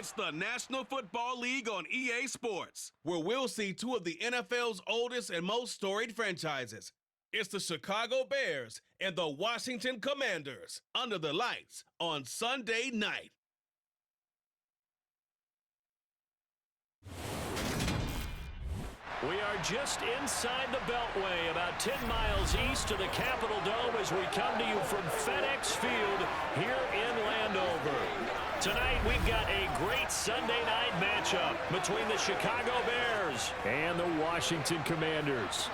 It's the National Football League on EA Sports, where we'll see two of the NFL's oldest and most storied franchises. It's the Chicago Bears and the Washington Commanders under the lights on Sunday night. We are just inside the Beltway, about 10 miles east of the Capitol Dome as we come to you from FedEx Field here in Landover. Tonight we've got a great Sunday night matchup between the Chicago Bears and the Washington Commanders.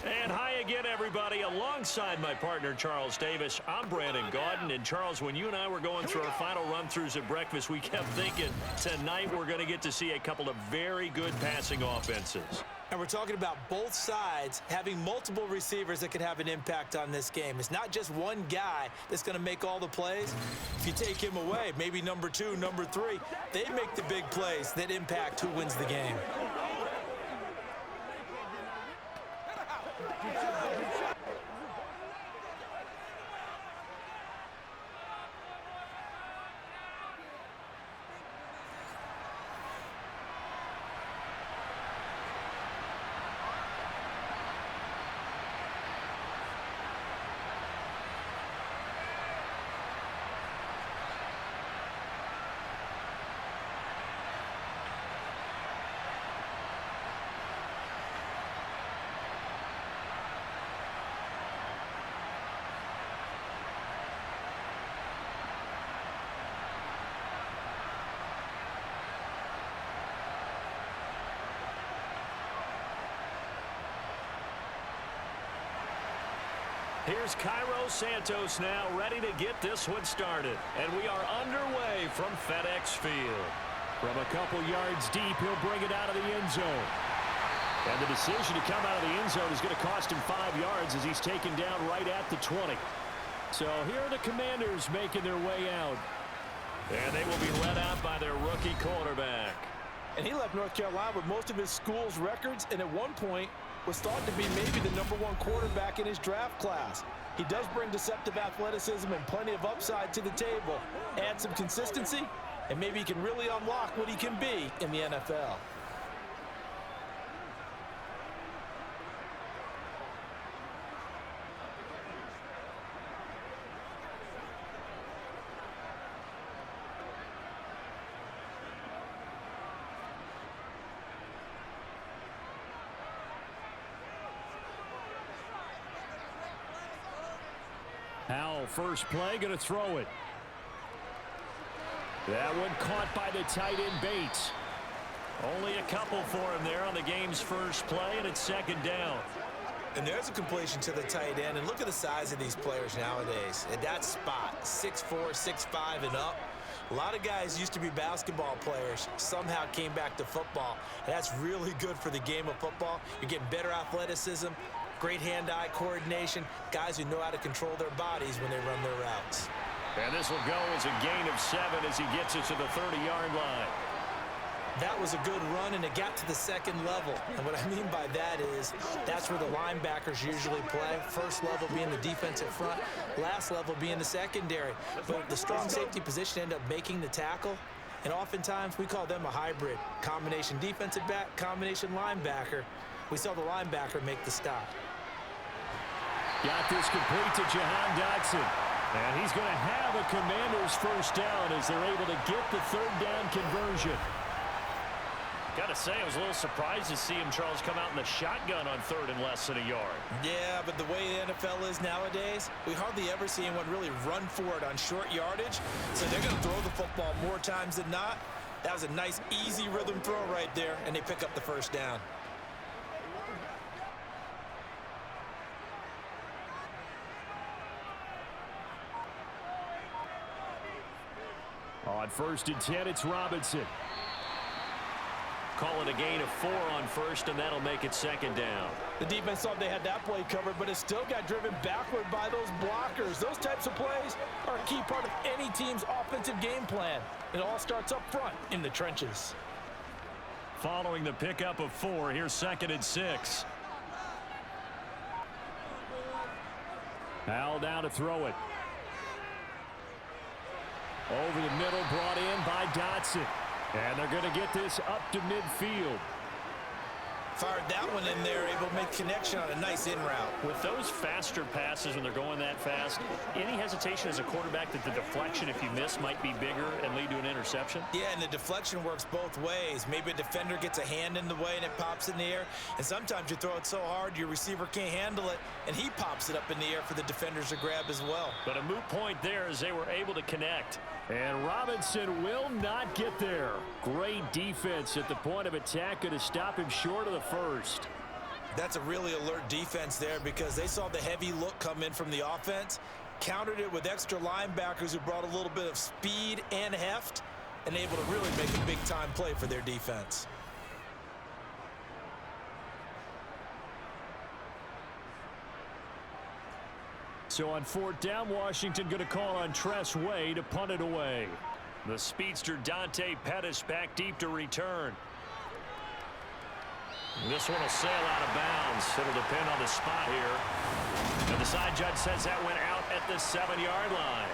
And hi again, everybody. Alongside my partner, Charles Davis, I'm Brandon Gaudin. And, Charles, when you and I were going through our final run-throughs at breakfast, we kept thinking tonight we're going to get to see a couple of very good passing offenses. And we're talking about both sides having multiple receivers that could have an impact on this game. It's not just one guy that's going to make all the plays. If you take him away, maybe number 2, number 3, they make the big plays that impact who wins the game. Here's Cairo Santos now, ready to get this one started. And we are underway from FedEx Field. From a couple yards deep, he'll bring it out of the end zone. And the decision to come out of the end zone is going to cost him 5 yards as he's taken down right at the 20. So here are the Commanders making their way out. And they will be led out by their rookie quarterback. And he left North Carolina with most of his school's records, and at one point was thought to be maybe the #1 quarterback in his draft class. He does bring deceptive athleticism and plenty of upside to the table. Add some consistency, and maybe he can really unlock what he can be in the NFL. Howell, first play, going to throw it. That one caught by the tight end Bates. Only a couple for him there on the game's first play, and it's second down. And there's a completion to the tight end, and look at the size of these players nowadays. At that spot, 6'4", 6'5", and up. A lot of guys used to be basketball players, somehow came back to football, and that's really good for the game of football. You're getting better athleticism, great hand-eye coordination, guys who know how to control their bodies when they run their routes. And this will go as a gain of 7 as he gets it to the 30-yard line. That was a good run, and it got to the second level. And what I mean by that is that's where the linebackers usually play. First level being the defensive front, last level being the secondary. But the strong safety position ended up making the tackle, and oftentimes we call them a hybrid. Combination defensive back, combination linebacker. We saw the linebacker make the stop. Got this complete to Jahan Dotson. And he's going to have a Commander's first down as they're able to get the third down conversion. Got to say, I was a little surprised to see him, Charles, come out in the shotgun on third and less than a yard. Yeah, but the way the NFL is nowadays, we hardly ever see anyone really run for it on short yardage. So they're going to throw the football more times than not. That was a nice, easy rhythm throw right there, and they pick up the first down. On 1st and 10, it's Robinson. Call it a gain of 4 on first, and that'll make it second down. The defense thought they had that play covered, but it still got driven backward by those blockers. Those types of plays are a key part of any team's offensive game plan. It all starts up front in the trenches. Following the pickup of 4, here's 2nd and 6. Howell down to throw it. Over the middle, brought in by Dotson. And they're going to get this up to midfield. Fired that one in there, able to make connection on a nice in route. With those faster passes when they're going that fast, any hesitation as a quarterback that the deflection, if you miss, might be bigger and lead to an interception? Yeah, and the deflection works both ways. Maybe a defender gets a hand in the way and it pops in the air. And sometimes you throw it so hard your receiver can't handle it, and he pops it up in the air for the defenders to grab as well. But a moot point there as they were able to connect. And Robinson will not get there. Great defense at the point of attack, going to stop him short of the first. That's a really alert defense there because they saw the heavy look come in from the offense, countered it with extra linebackers who brought a little bit of speed and heft, and able to really make a big-time play for their defense. So on 4th down, Washington going to call on Tress Way to punt it away. The speedster Dante Pettis back deep to return. This one will sail out of bounds. It'll depend on the spot here. And the side judge says that went out at the 7-yard line.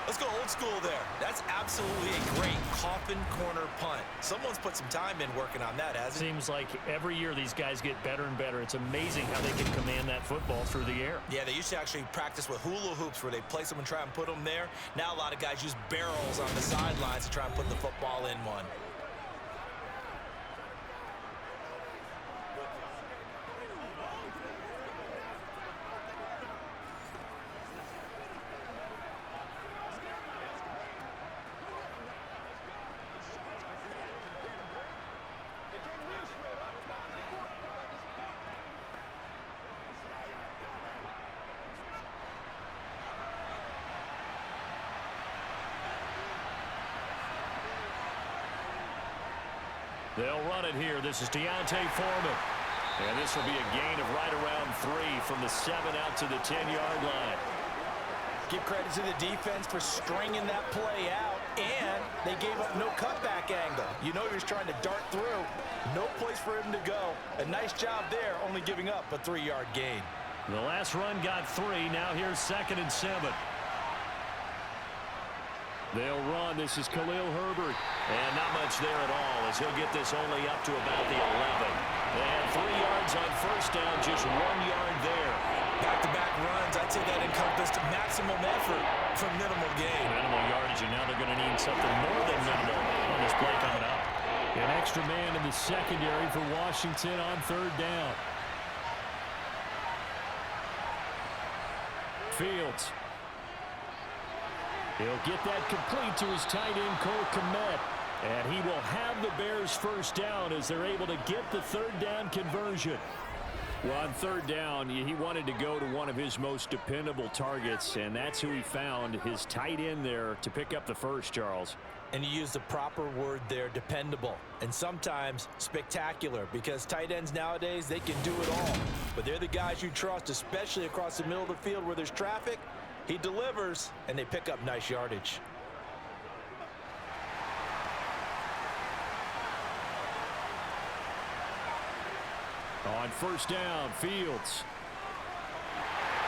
Let's go old school there. That's absolutely a great coffin corner punt. Someone's put some time in working on that, hasn't it? Seems like every year these guys get better and better. It's amazing how they can command that football through the air. Yeah, they used to actually practice with hula hoops where they place them and try and put them there. Now a lot of guys use barrels on the sidelines to try and put the football in one. They'll run it here. This is Deontay Foreman. And this will be a gain of right around 3 from the 7 out to the 10-yard line. Give credit to the defense for stringing that play out, and they gave up no cutback angle. You know he was trying to dart through. No place for him to go. A nice job there, only giving up a 3-yard gain. The last run got 3. Now here's 2nd and 7. They'll run. This is Khalil Herbert. And not much there at all as he'll get this only up to about the 11. They had 3 yards on 1st down, just 1 yard there. Back-to-back runs, I'd say that encompassed maximum effort for minimal gain. Minimal yardage, and now they're going to need something more than minimal on this play coming up. An extra man in the secondary for Washington on 3rd down. Fields. He'll get that complete to his tight end, Cole Kmet. And he will have the Bears 1st down as they're able to get the 3rd down conversion. Well, on 3rd down, he wanted to go to one of his most dependable targets, and that's who he found, his tight end there, to pick up the first, Charles. And you use the proper word there, dependable, and sometimes spectacular, because tight ends nowadays, they can do it all. But they're the guys you trust, especially across the middle of the field where there's traffic. He delivers, and they pick up nice yardage. On 1st down, Fields.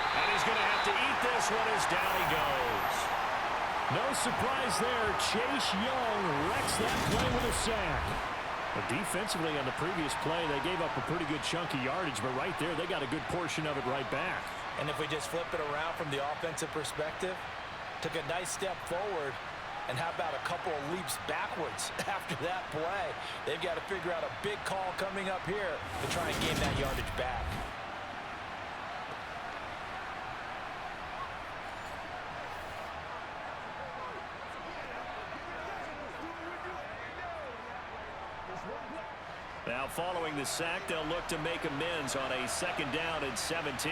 And he's going to have to eat this one as down he goes. No surprise there. Chase Young wrecks that play with a sack. But defensively on the previous play, they gave up a pretty good chunk of yardage, but right there, they got a good portion of it right back. And if we just flip it around from the offensive perspective, took a nice step forward, and how about a couple of leaps backwards after that play? They've got to figure out a big call coming up here to try and gain that yardage back. Now following the sack, they'll look to make amends on a 2nd down and 17.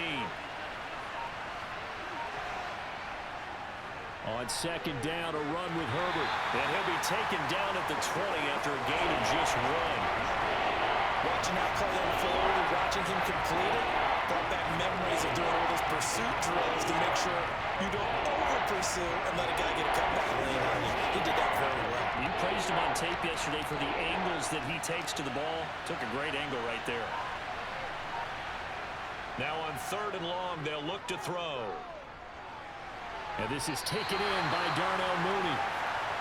On 2nd down, a run with Herbert. And he'll be taken down at the 20 after a gain of just 1. Watching that play unfold and watching him complete it, brought back memories of doing all those pursuit drills to make sure you don't over-pursue and let a guy get a cutback lane on you. He did that very well. You praised him on tape yesterday for the angles that he takes to the ball. Took a great angle right there. Now on 3rd and long, they'll look to throw. And this is taken in by Darnell Mooney.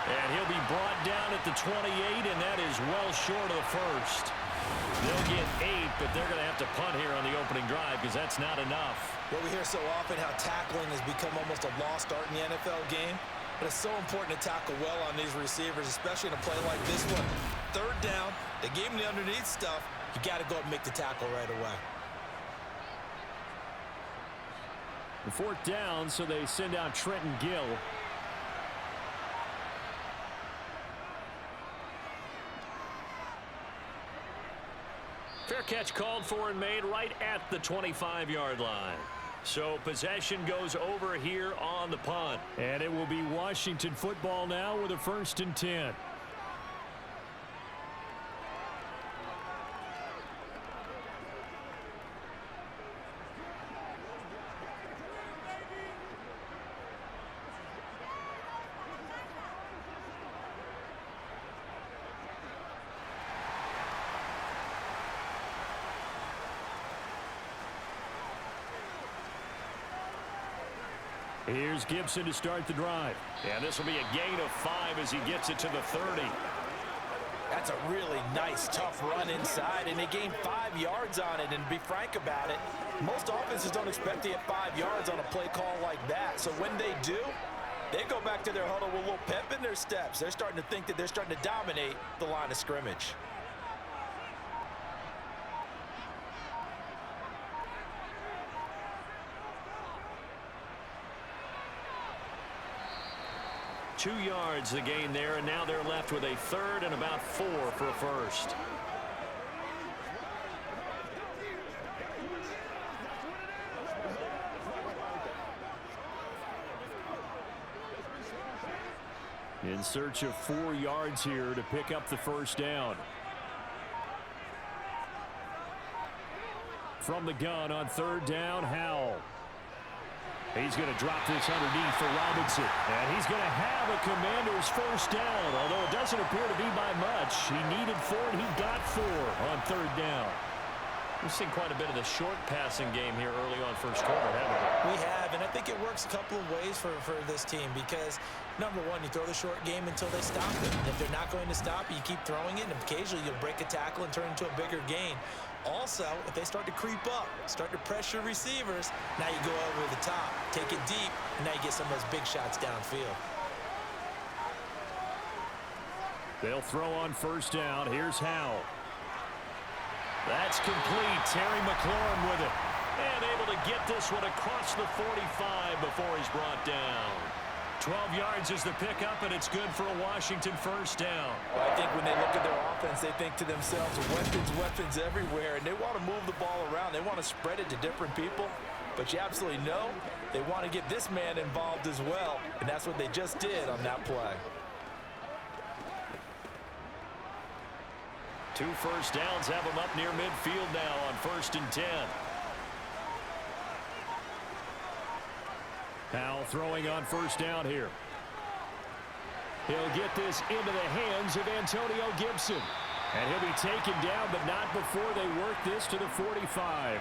And he'll be brought down at the 28, and that is well short of the first. They'll get 8, but they're going to have to punt here on the opening drive because that's not enough. Well, we hear so often how tackling has become almost a lost art in the NFL game. But it's so important to tackle well on these receivers, especially in a play like this one. Third down, they gave him the underneath stuff. You got to go up and make the tackle right away. The fourth down, so they send out Trenton Gill. Fair catch called for and made right at the 25-yard line. So possession goes over here on the punt. And it will be Washington football now with a 1st and 10. Here's Gibson to start the drive. And this will be a gain of 5 as he gets it to the 30. That's a really nice, tough run inside, and they gained 5 yards on it. And to be frank about it, most offenses don't expect to get 5 yards on a play call like that. So when they do, they go back to their huddle with a little pep in their steps. They're starting to think that they're starting to dominate the line of scrimmage. Two yards the gain there, and now they're left with a 3rd and about 4 for a first. In search of 4 yards here to pick up the first down. From the gun on 3rd down, Howell. He's going to drop this underneath for Robinson. And he's going to have a Commander's first down, although it doesn't appear to be by much. He needed 4, and he got 4 on 3rd down. We've seen quite a bit of the short passing game here early on first quarter, haven't we? We have, and I think it works a couple of ways for this team because, number one, you throw the short game until they stop it. And if they're not going to stop it, you keep throwing it, and occasionally you'll break a tackle and turn it into a bigger gain. Also, if they start to creep up, start to pressure receivers, now you go over the top, take it deep, and now you get some of those big shots downfield. They'll throw on first down. Here's Howell. That's complete. Terry McLaurin with it. And able to get this one across the 45 before he's brought down. 12 yards is the pickup, and it's good for a Washington first down. Well, I think when they look at their offense, they think to themselves, weapons everywhere, and they want to move the ball around. They want to spread it to different people, but you absolutely know they want to get this man involved as well, and that's what they just did on that play. 2 first downs have them up near midfield now on 1st and 10. Howell throwing on first down here. He'll get this into the hands of Antonio Gibson. And he'll be taken down, but not before they work this to the 45.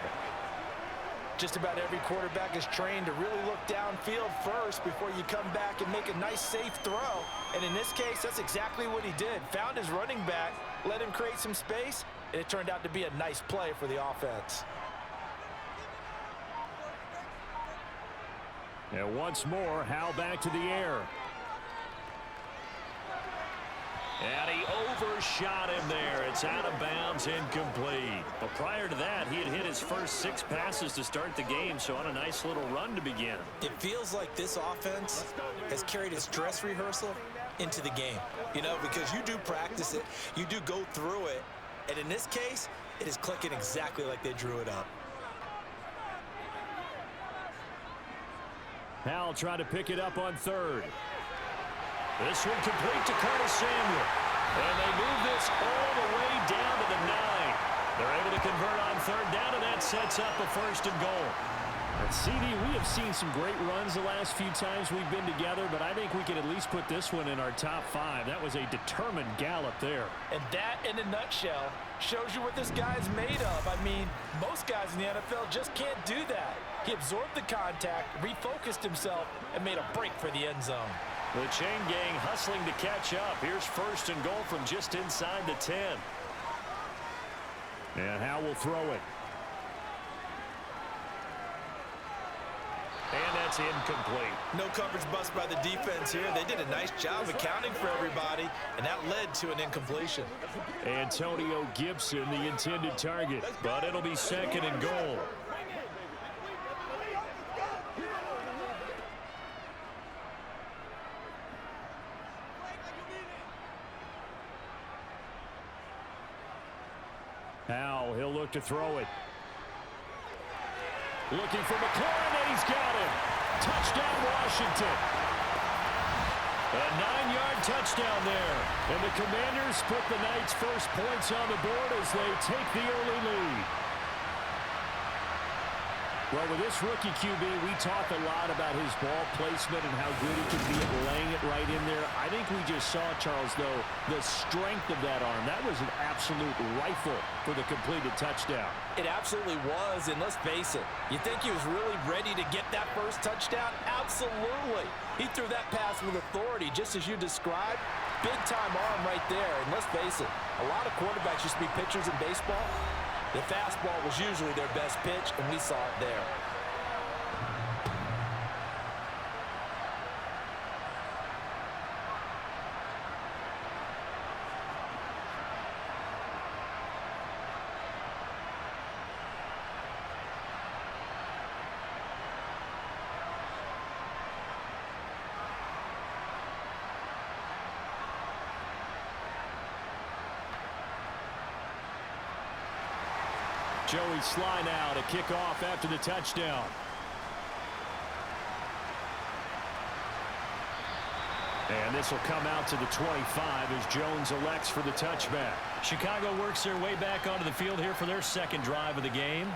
Just about every quarterback is trained to really look downfield first before you come back and make a nice, safe throw. And in this case, that's exactly what he did. Found his running back, let him create some space, and it turned out to be a nice play for the offense. And once more, Howell back to the air. And he overshot him there. It's out of bounds, incomplete. But prior to that, he had hit his first 6 passes to start the game, so on a nice little run to begin. It feels like this offense has carried its dress rehearsal into the game. You know, because you do practice it, you do go through it, and in this case, it is clicking exactly like they drew it up. Howell trying to pick it up on 3rd. This one complete to Curtis Samuel. And they move this all the way down to the 9. They're able to convert on 3rd down, and that sets up a 1st and goal. And CD, we have seen some great runs the last few times we've been together, but I think we could at least put this one in our top 5. That was a determined gallop there. And that, in a nutshell, shows you what this guy's made of. I mean, most guys in the NFL just can't do that. He absorbed the contact, refocused himself, and made a break for the end zone. The chain gang hustling to catch up. Here's first and goal from just inside the 10. And Howe will throw it. And that's incomplete. No coverage bust by the defense here. They did a nice job accounting for everybody, and that led to an incompletion. Antonio Gibson, the intended target, but it'll be second and goal. Howe, he'll look to throw it. Looking for McLaurin, and he's got him. Touchdown, Washington. A 9-yard touchdown there. And the Commanders put the Knights' first points on the board as they take the early lead. Well, with this rookie QB, we talk a lot about his ball placement and how good he can be at laying it right in there. I think we just saw, Charles, though, the strength of that arm. That was an absolute rifle for the completed touchdown. It absolutely was, and let's face it, you think he was really ready to get that first touchdown? Absolutely. He threw that pass with authority, just as you described. Big-time arm right there, and let's face it, a lot of quarterbacks used to be pitchers in baseball. The fastball was usually their best pitch, and we saw it there. Joey Sly now to kick off after the touchdown. And this will come out to the 25 as Jones elects for the touchback. Chicago works their way back onto the field here for their second drive of the game.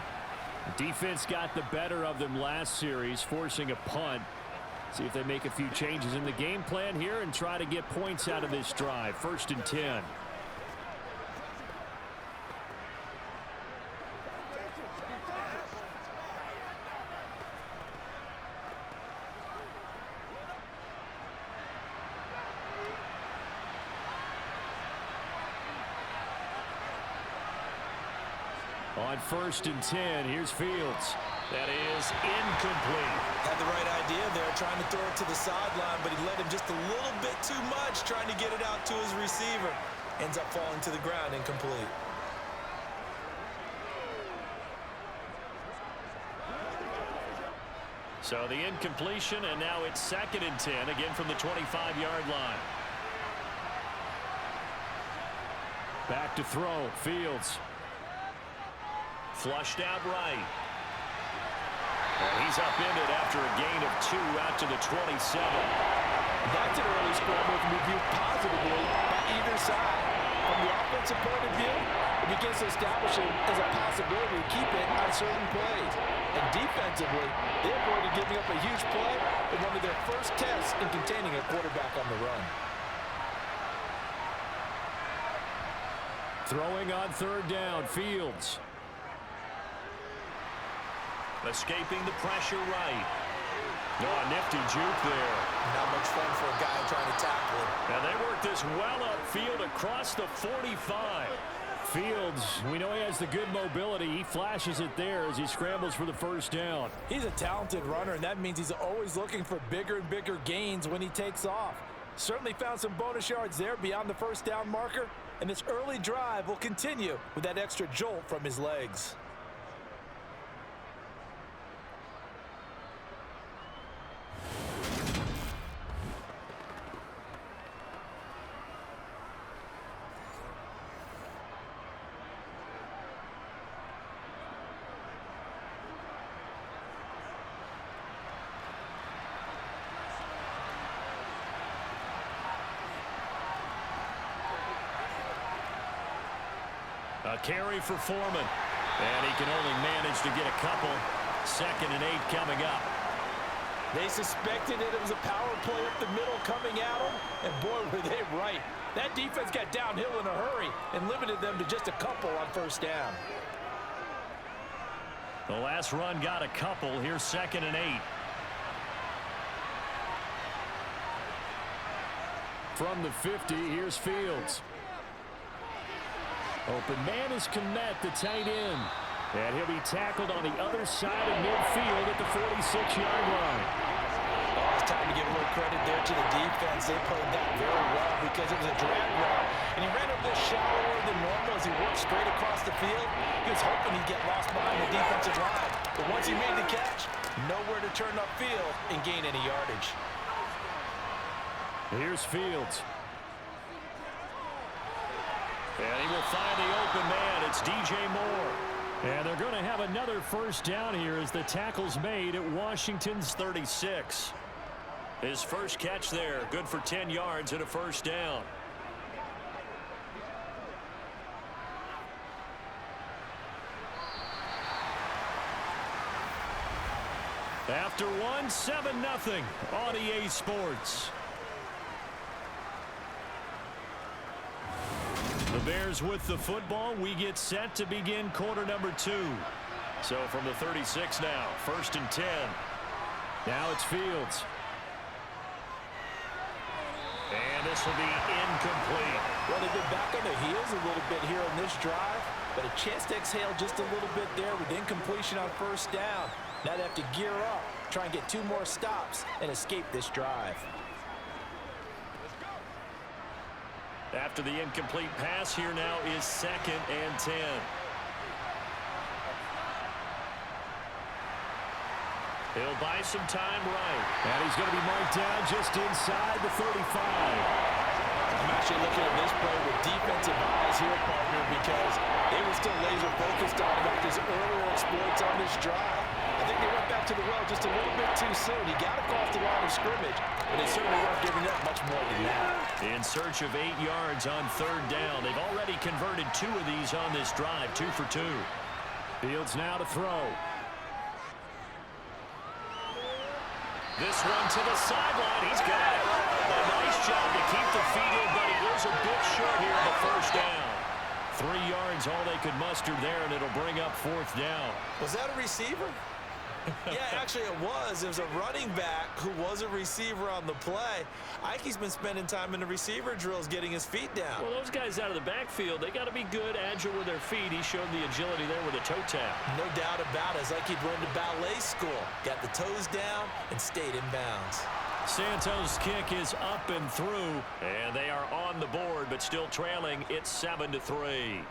The defense got the better of them last series, forcing a punt. See if they make a few changes in the game plan here and try to get points out of this drive. 1st and 10. On 1st and 10, here's Fields. That is incomplete. Had the right idea there, trying to throw it to the sideline, but he let him just a little bit too much, trying to get it out to his receiver. Ends up falling to the ground, incomplete. So the incompletion, and now it's 2nd and 10, again from the 25-yard line. Back to throw, Fields. Flushed out right. And he's upended after a gain of 2 out to the 27. That's an early scramble to be viewed positively by either side. From the offensive point of view, it begins to establish it as a possibility to keep it on certain plays. And defensively, they avoided giving up a huge play in one of their first tests in containing a quarterback on the run. Throwing on 3rd down, Fields. Escaping the pressure right. Oh, a nifty juke there. Not much fun for a guy trying to tackle him. And they work this well upfield across the 45. Fields, we know he has the good mobility. He flashes it there as he scrambles for the 1st down. He's a talented runner, and that means he's always looking for bigger and bigger gains when he takes off. Certainly found some bonus yards there beyond the 1st down marker, and this early drive will continue with that extra jolt from his legs. A carry for Foreman. And he can only manage to get a couple. 2nd and 8 coming up. They suspected that it was a power play up the middle coming at them, and boy, were they right. That defense got downhill in a hurry and limited them to just a couple on 1st down. The last run got a couple. Here's 2nd and 8. From the 50, here's Fields. Open man is Kmet, the tight end. And he'll be tackled on the other side of midfield at the 46-yard line. Oh, it's time to give a little credit there to the defense. They played that very well because it was a drag route. And he ran a bit shallower than normal as he worked straight across the field. He was hoping he'd get lost behind the defensive line. But once he made the catch, nowhere to turn upfield and gain any yardage. Here's Fields. And he will find the open man. It's DJ Moore. And they're going to have another first down here as the tackle's made at Washington's 36. His first catch there, good for 10 yards and a first down. After one, 7-0 on EA Sports. The Bears with the football. We get set to begin quarter number 2. So from the 36 now, 1st and 10. Now it's Fields. And this will be incomplete. Well, they've been back on their heels a little bit here on this drive, but a chance to exhale just a little bit there with incompletion on first down. Now they have to gear up, try and get 2 more stops, and escape this drive. After the incomplete pass, here now is 2nd and 10. He'll buy some time right. And he's going to be marked down just inside the 35. I'm actually looking at this play with defensive eyes here, partner, because they were still laser focused on about his earlier exploits on this drive. I think they went back to the well just a little bit too soon. He got across the line of scrimmage, but they certainly weren't giving up much more than that. In search of 8 yards on 3rd down. They've already converted 2 of these on this drive, 2 for 2. Fields now to throw. This one to the sideline. He's got it. A nice job to keep the feet in, but he was a bit short here in the first down. 3 yards, all they could muster there, and it'll bring up 4th down. Was that a receiver? Yeah, actually it was. It was a running back who was a receiver on the play. I think he's been spending time in the receiver drills getting his feet down. Well, those guys out of the backfield, they got to be good, agile with their feet. He showed the agility there with a toe tap. No doubt about it. It's like he'd run to ballet school. Got the toes down and stayed in bounds. Santos' kick is up and through, and they are on the board, but still trailing. It's 7-3.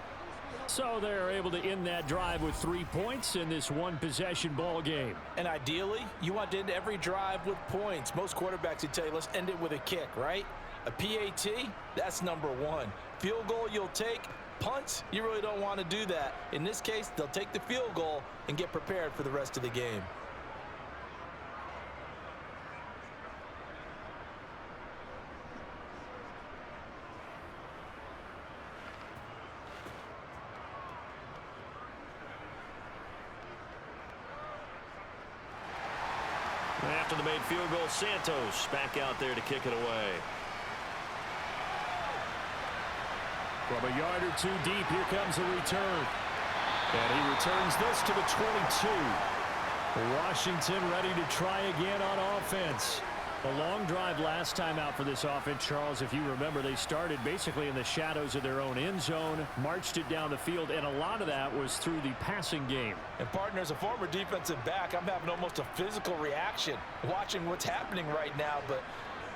So they're able to end that drive with 3 points in this one-possession ball game. And ideally, you want to end every drive with points. Most quarterbacks would tell you, let's end it with a kick, right? A PAT, that's number 1. Field goal you'll take. Punts, you really don't want to do that. In this case, they'll take the field goal and get prepared for the rest of the game. After the made field goal, Santos back out there to kick it away. From a yard or 2 deep, here comes a return. And he returns this to the 22. Washington ready to try again on offense. A long drive last time out for this offense, Charles. If you remember, they started basically in the shadows of their own end zone, marched it down the field, and a lot of that was through the passing game. And partner, as a former defensive back, I'm having almost a physical reaction watching what's happening right now. But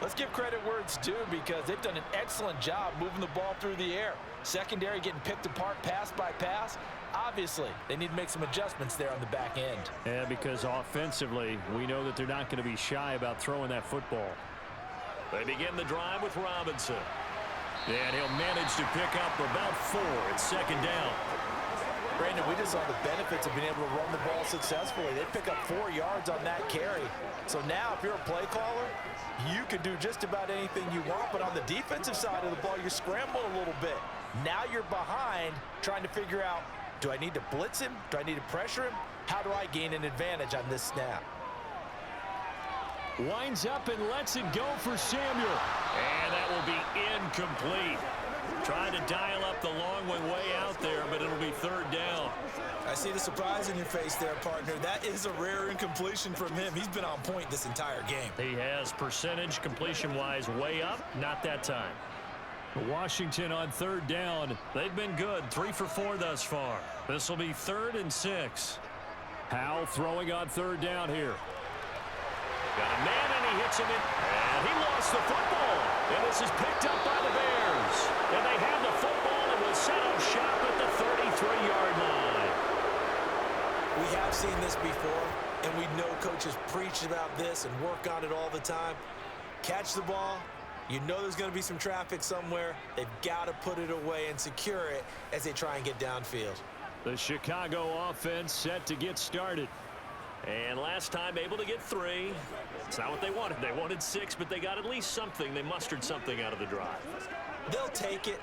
let's give credit where it's due because they've done an excellent job moving the ball through the air. Secondary getting picked apart pass by pass. Obviously, they need to make some adjustments there on the back end. Yeah, because offensively, we know that they're not going to be shy about throwing that football. They begin the drive with Robinson. And he'll manage to pick up about 4 at 2nd down. Brandon, we just saw the benefits of being able to run the ball successfully. They pick up 4 yards on that carry. So now, if you're a play caller, you can do just about anything you want. But on the defensive side of the ball, you're scrambling a little bit. Now you're behind trying to figure out, do I need to blitz him? Do I need to pressure him? How do I gain an advantage on this snap? Winds up and lets it go for Samuel. And that will be incomplete. Trying to dial up the long one way out there, but it'll be third down. I see the surprise in your face there, partner. That is a rare incompletion from him. He's been on point this entire game. He has percentage completion-wise way up, not that time. Washington on third down. They've been good, 3 for 4 thus far. This will be 3rd and 6. Howell throwing on third down here. Got a man, and he hits him in. And he lost the football. And this is picked up by the Bears. And they have the football and will set up shop at the 33-yard line. We have seen this before, and we know coaches preach about this and work on it all the time. Catch the ball. You know there's going to be some traffic somewhere. They've got to put it away and secure it as they try and get downfield. The Chicago offense set to get started. And last time able to get 3. It's not what they wanted. They wanted 6, but they got at least something. They mustered something out of the drive. They'll take it.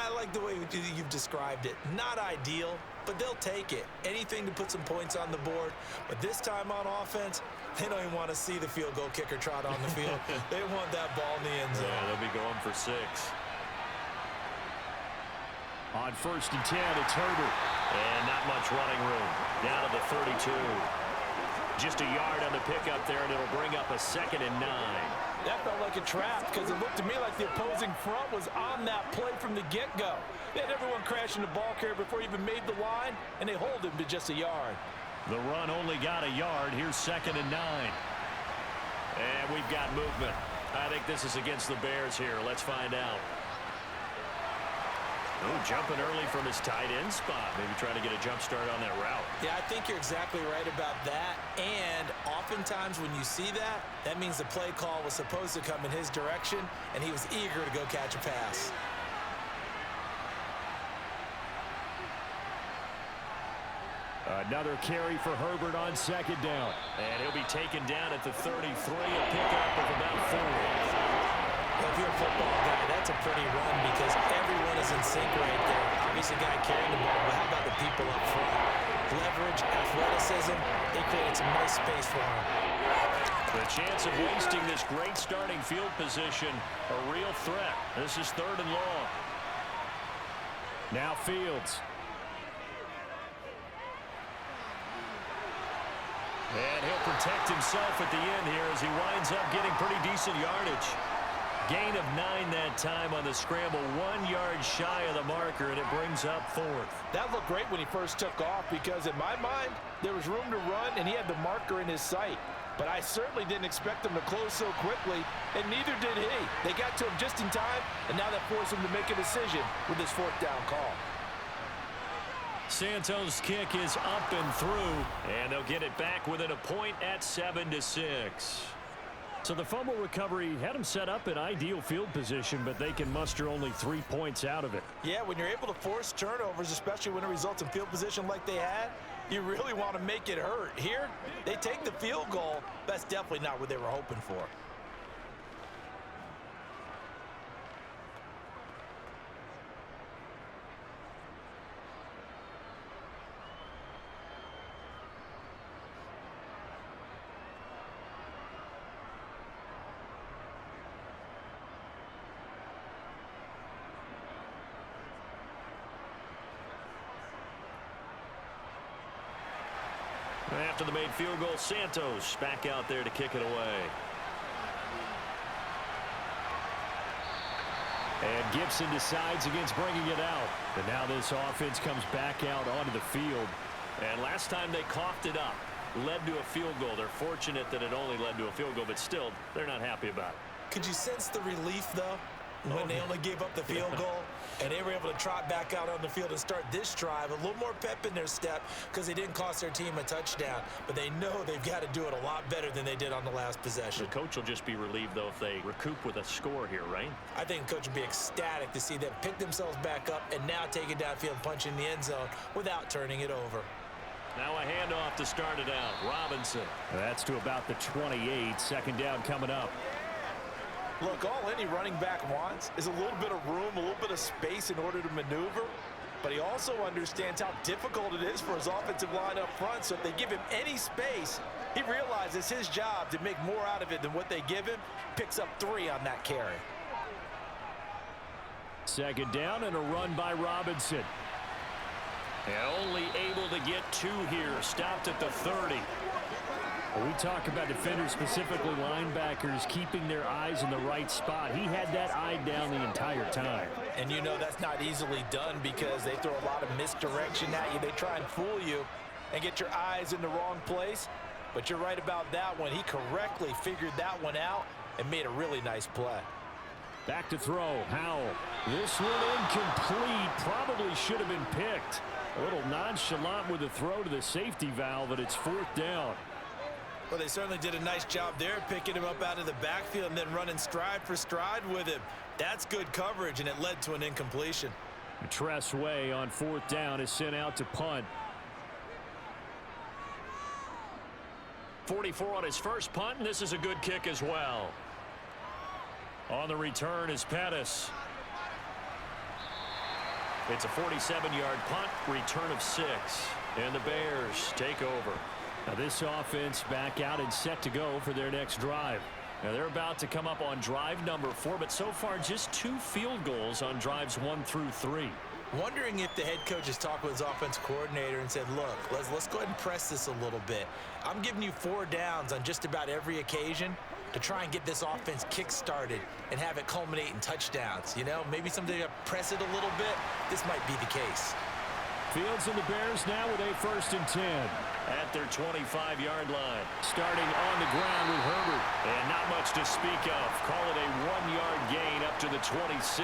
I like the way you've described it. Not ideal, but they'll take it. Anything to put some points on the board. But this time on offense, they don't even want to see the field goal kicker trot on the field. They want that ball in the end zone. Yeah, they'll be going for 6. On 1st and 10, it's Herbert. And not much running room. Down to the 32. Just a yard on the pickup there, and it'll bring up a 2nd and 9. That felt like a trap because it looked to me like the opposing front was on that play from the get-go. They had everyone crashing the ball carrier before he even made the line, and they hold him to just a yard. The run only got a yard. Here's 2nd and 9. And we've got movement. I think this is against the Bears here. Let's find out. Oh, jumping early from his tight end spot. Maybe trying to get a jump start on that route. Yeah, I think you're exactly right about that. And oftentimes when you see that, that means the play call was supposed to come in his direction, and he was eager to go catch a pass. Another carry for Herbert on 2nd down. And he'll be taken down at the 33, a pickup of about 4. If you're a football guy, that's a pretty run because everyone is in sync right there. Obviously, guy carrying the ball, but how about the people up front? Leverage, athleticism, they created some nice space for him. The chance of wasting this great starting field position, a real threat. This is 3rd and long. Now Fields. And he'll protect himself at the end here as he winds up getting pretty decent yardage. Gain of 9 that time on the scramble, 1 yard shy of the marker, and it brings up 4th. That looked great when he first took off because in my mind, there was room to run and he had the marker in his sight. But I certainly didn't expect him to close so quickly, and neither did he. They got to him just in time, and now that forced him to make a decision with his 4th down call. Santos' kick is up and through, and they'll get it back within a point at 7-6. So the fumble recovery had them set up in ideal field position, but they can muster only 3 points out of it. Yeah, when you're able to force turnovers, especially when it results in field position like they had, you really want to make it hurt. Here, they take the field goal. That's definitely not what they were hoping for. After the made field goal, Santos back out there to kick it away. And Gibson decides against bringing it out. But now this offense comes back out onto the field. And last time they coughed it up, led to a field goal. They're fortunate that it only led to a field goal, but still, they're not happy about it. Could you sense the relief, though, when they only gave up the field goal? And they were able to trot back out on the field and start this drive. A little more pep in their step because they didn't cost their team a touchdown. But they know they've got to do it a lot better than they did on the last possession. The coach will just be relieved, though, if they recoup with a score here, right? I think the coach will be ecstatic to see them pick themselves back up and now take it downfield, punch in the end zone without turning it over. Now a handoff to start it out. Robinson. That's to about the 28. 2nd down coming up. Look, all any running back wants is a little bit of room, a little bit of space in order to maneuver. But he also understands how difficult it is for his offensive line up front. So if they give him any space, he realizes his job to make more out of it than what they give him. Picks up 3 on that carry. second down and a run by Robinson. And only able to get 2 here. Stopped at the 30. When we talk about defenders, specifically linebackers, keeping their eyes in the right spot. He had that eye down the entire time. And you know that's not easily done because they throw a lot of misdirection at you. They try and fool you and get your eyes in the wrong place. But you're right about that one. He correctly figured that one out and made a really nice play. Back to throw. Howell. This one incomplete. Probably should have been picked. A little nonchalant with the throw to the safety valve, and it's 4th down. Well, they certainly did a nice job there, picking him up out of the backfield and then running stride for stride with him. That's good coverage, and it led to an incompletion. Tress Way on 4th down is sent out to punt. 44 on his first punt, and this is a good kick as well. On the return is Pettis. It's a 47-yard punt, return of 6. And the Bears take over. Now this offense back out and set to go for their next drive. Now they're about to come up on drive number 4, but so far just 2 field goals on drives 1 through 3. Wondering if the head coach has talked with his offense coordinator and said, look, let's go ahead and press this a little bit. I'm giving you 4 downs on just about every occasion to try and get this offense kick-started and have it culminate in touchdowns. You know, maybe someday press it a little bit. This might be the case. Fields and the Bears now with a 1st and 10. At their 25-yard line. Starting on the ground with Herbert. And not much to speak of. Call it a 1-yard gain up to the 26.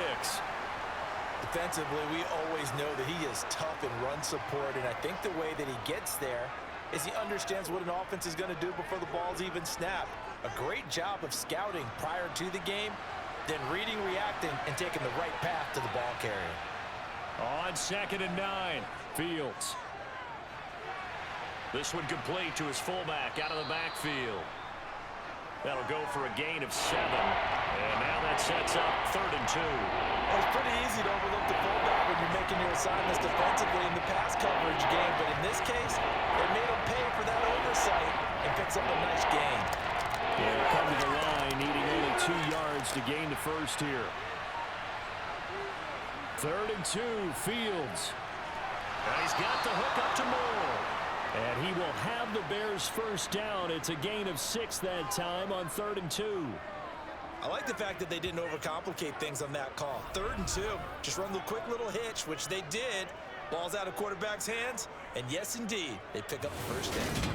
Defensively, we always know that he is tough in run support, and I think the way that he gets there is he understands what an offense is going to do before the ball's even snapped. A great job of scouting prior to the game, then reading, reacting, and taking the right path to the ball carrier. On 2nd and 9, Fields. This one complete to his fullback out of the backfield. That'll go for a gain of 7. And now that sets up 3rd and 2. Well, it's pretty easy to overlook the fullback when you're making your assignments defensively in the pass coverage game. But in this case, they made him pay for that oversight and picks up a nice gain. Yeah, come to the line, needing only 2 yards to gain the 1st here. 3rd and 2, Fields. And he's got the hook up to Moore. And he will have the Bears 1st down. It's a gain of 6 that time on 3rd and 2. I like the fact that they didn't overcomplicate things on that call. 3rd and 2, just run the quick little hitch, which they did. Ball's out of quarterback's hands, and yes, indeed, they pick up the 1st down.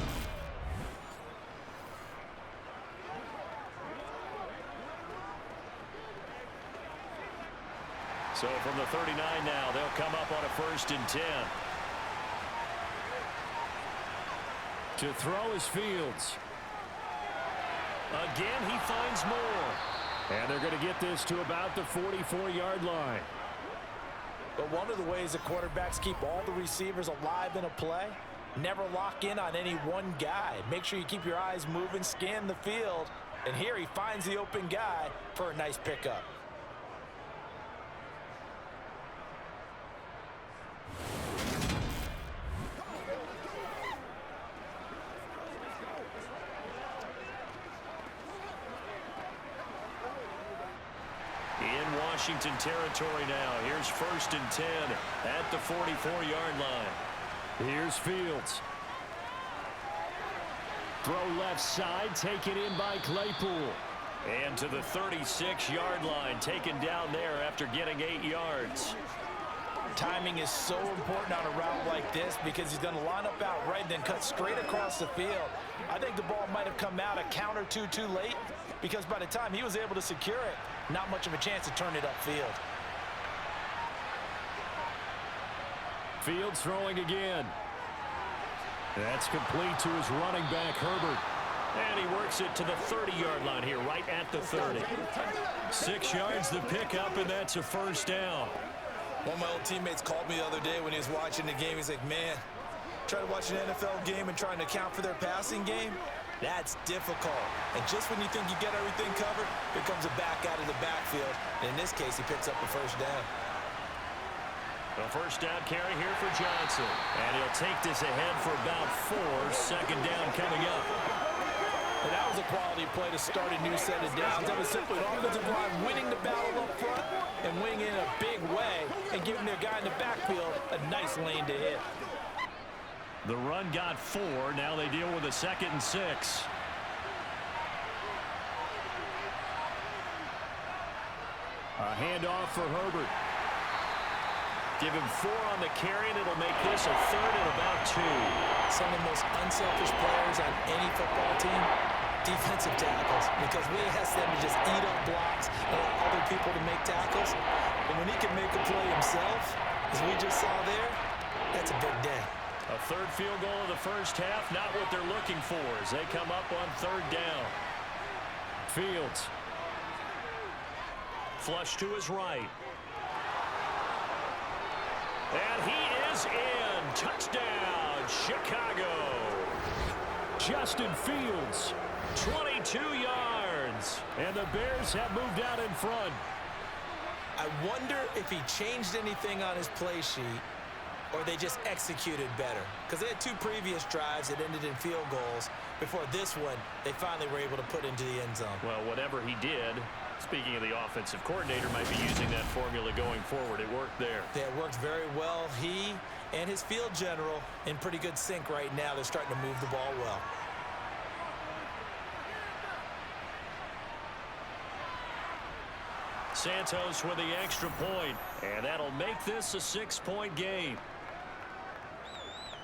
So from the 39 now, they'll come up on a 1st and 10. To throw is Fields. Again, he finds Moore. And they're going to get this to about the 44-yard line. But one of the ways that quarterbacks keep all the receivers alive in a play, never lock in on any one guy. Make sure you keep your eyes moving, scan the field, and here he finds the open guy for a nice pickup. Washington territory now. Here's 1st and 10 at the 44-yard line. Here's Fields. Throw left side, taken in by Claypool. And to the 36-yard line, taken down there after getting 8 yards. Timing is so important on a route like this because he's going to line up out right, then cut straight across the field. I think the ball might have come out a count or two too late because by the time he was able to secure it, not much of a chance to turn it upfield. Fields throwing again. That's complete to his running back, Herbert. And he works it to the 30-yard line here, right at the 30. 6 yards to pick up, and that's a 1st down. One of my old teammates called me the other day when he was watching the game. He's like, man, trying to watch an NFL game and trying to account for their passing game, that's difficult. And just when you think you get everything covered, here comes a back out of the backfield. And in this case, he picks up a 1st down. The 1st down carry here for Johnson. And he'll take this ahead for about 4. 2nd down coming up. And that was a quality play to start a new set of downs. That was simply an offensive line winning the battle up front and winning in a big way and giving their guy in the backfield a nice lane to hit. The run got 4. Now they deal with a 2nd and 6. A handoff for Herbert. Give him 4 on the carry, and it'll make this a 3rd and about 2. Some of the most unselfish players on any football team, defensive tackles, because we ask them to just eat up blocks and allow other people to make tackles. But when he can make a play himself, as we just saw there, that's a big day. A 3rd field goal of the first half, not what they're looking for as they come up on 3rd down. Fields. Flush to his right. And he is in. Touchdown, Chicago. Justin Fields, 22 yards. And the Bears have moved out in front. I wonder if he changed anything on his play sheet or they just executed better. Because they had 2 previous drives that ended in field goals. Before this one, they finally were able to put into the end zone. Well, whatever he did, speaking of the offensive coordinator, might be using that formula going forward. It worked there. Yeah, it worked very well. He and his field general in pretty good sync right now. They're starting to move the ball well. Santos with the extra point, and that'll make this a 6-point game.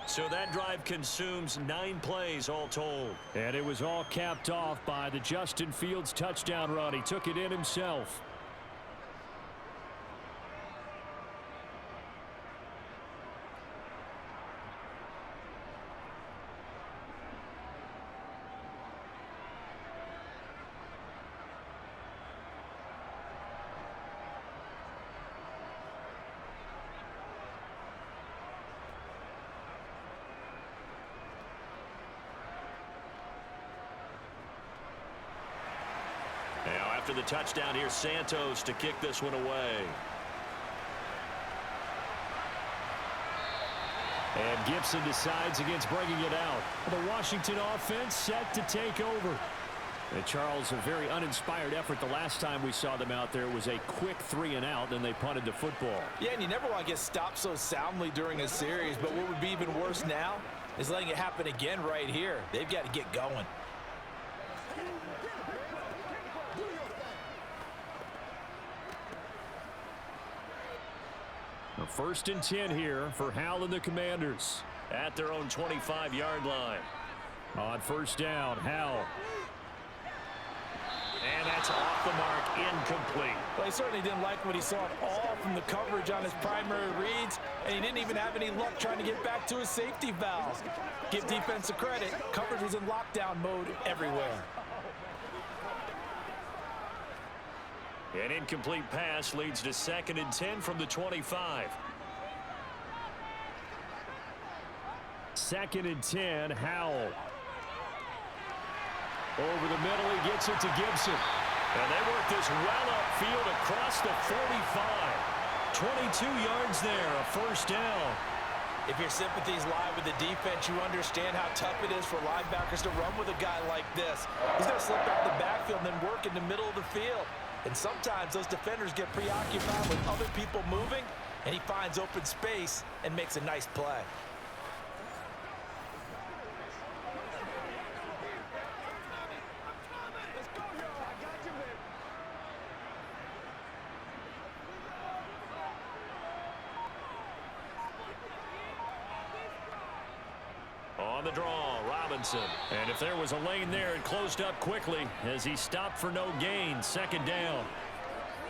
So that drive consumes 9 plays all told. And it was all capped off by the Justin Fields touchdown run. He took it in himself. After the touchdown, here's Santos to kick this one away. And Gibson decides against bringing it out. The Washington offense set to take over. And Charles, a very uninspired effort the last time we saw them out there. It was a quick 3 and out, then they punted the football. Yeah, and you never want to get stopped so soundly during a series, but what would be even worse now is letting it happen again right here. They've got to get going. A 1st and 10 here for Howell and the Commanders. At their own 25-yard line. On 1st down, Howell. And that's off the mark, incomplete. Well, he certainly didn't like what he saw at all from the coverage on his primary reads, and he didn't even have any luck trying to get back to his safety valves. Give defense a credit. Coverage was in lockdown mode everywhere. An incomplete pass leads to 2nd and 10 from the 25. 2nd and 10, Howell. Over the middle, he gets it to Gibson. And they work this well upfield across the 45. 22 yards there, a 1st down. If your sympathies lie with the defense, you understand how tough it is for linebackers to run with a guy like this. He's going to slip out the backfield and then work in the middle of the field. And sometimes those defenders get preoccupied with other people moving, and he finds open space and makes a nice play. On the draw, Robinson. And if there was a lane there, it closed up quickly as he stopped for no gain. 2nd down.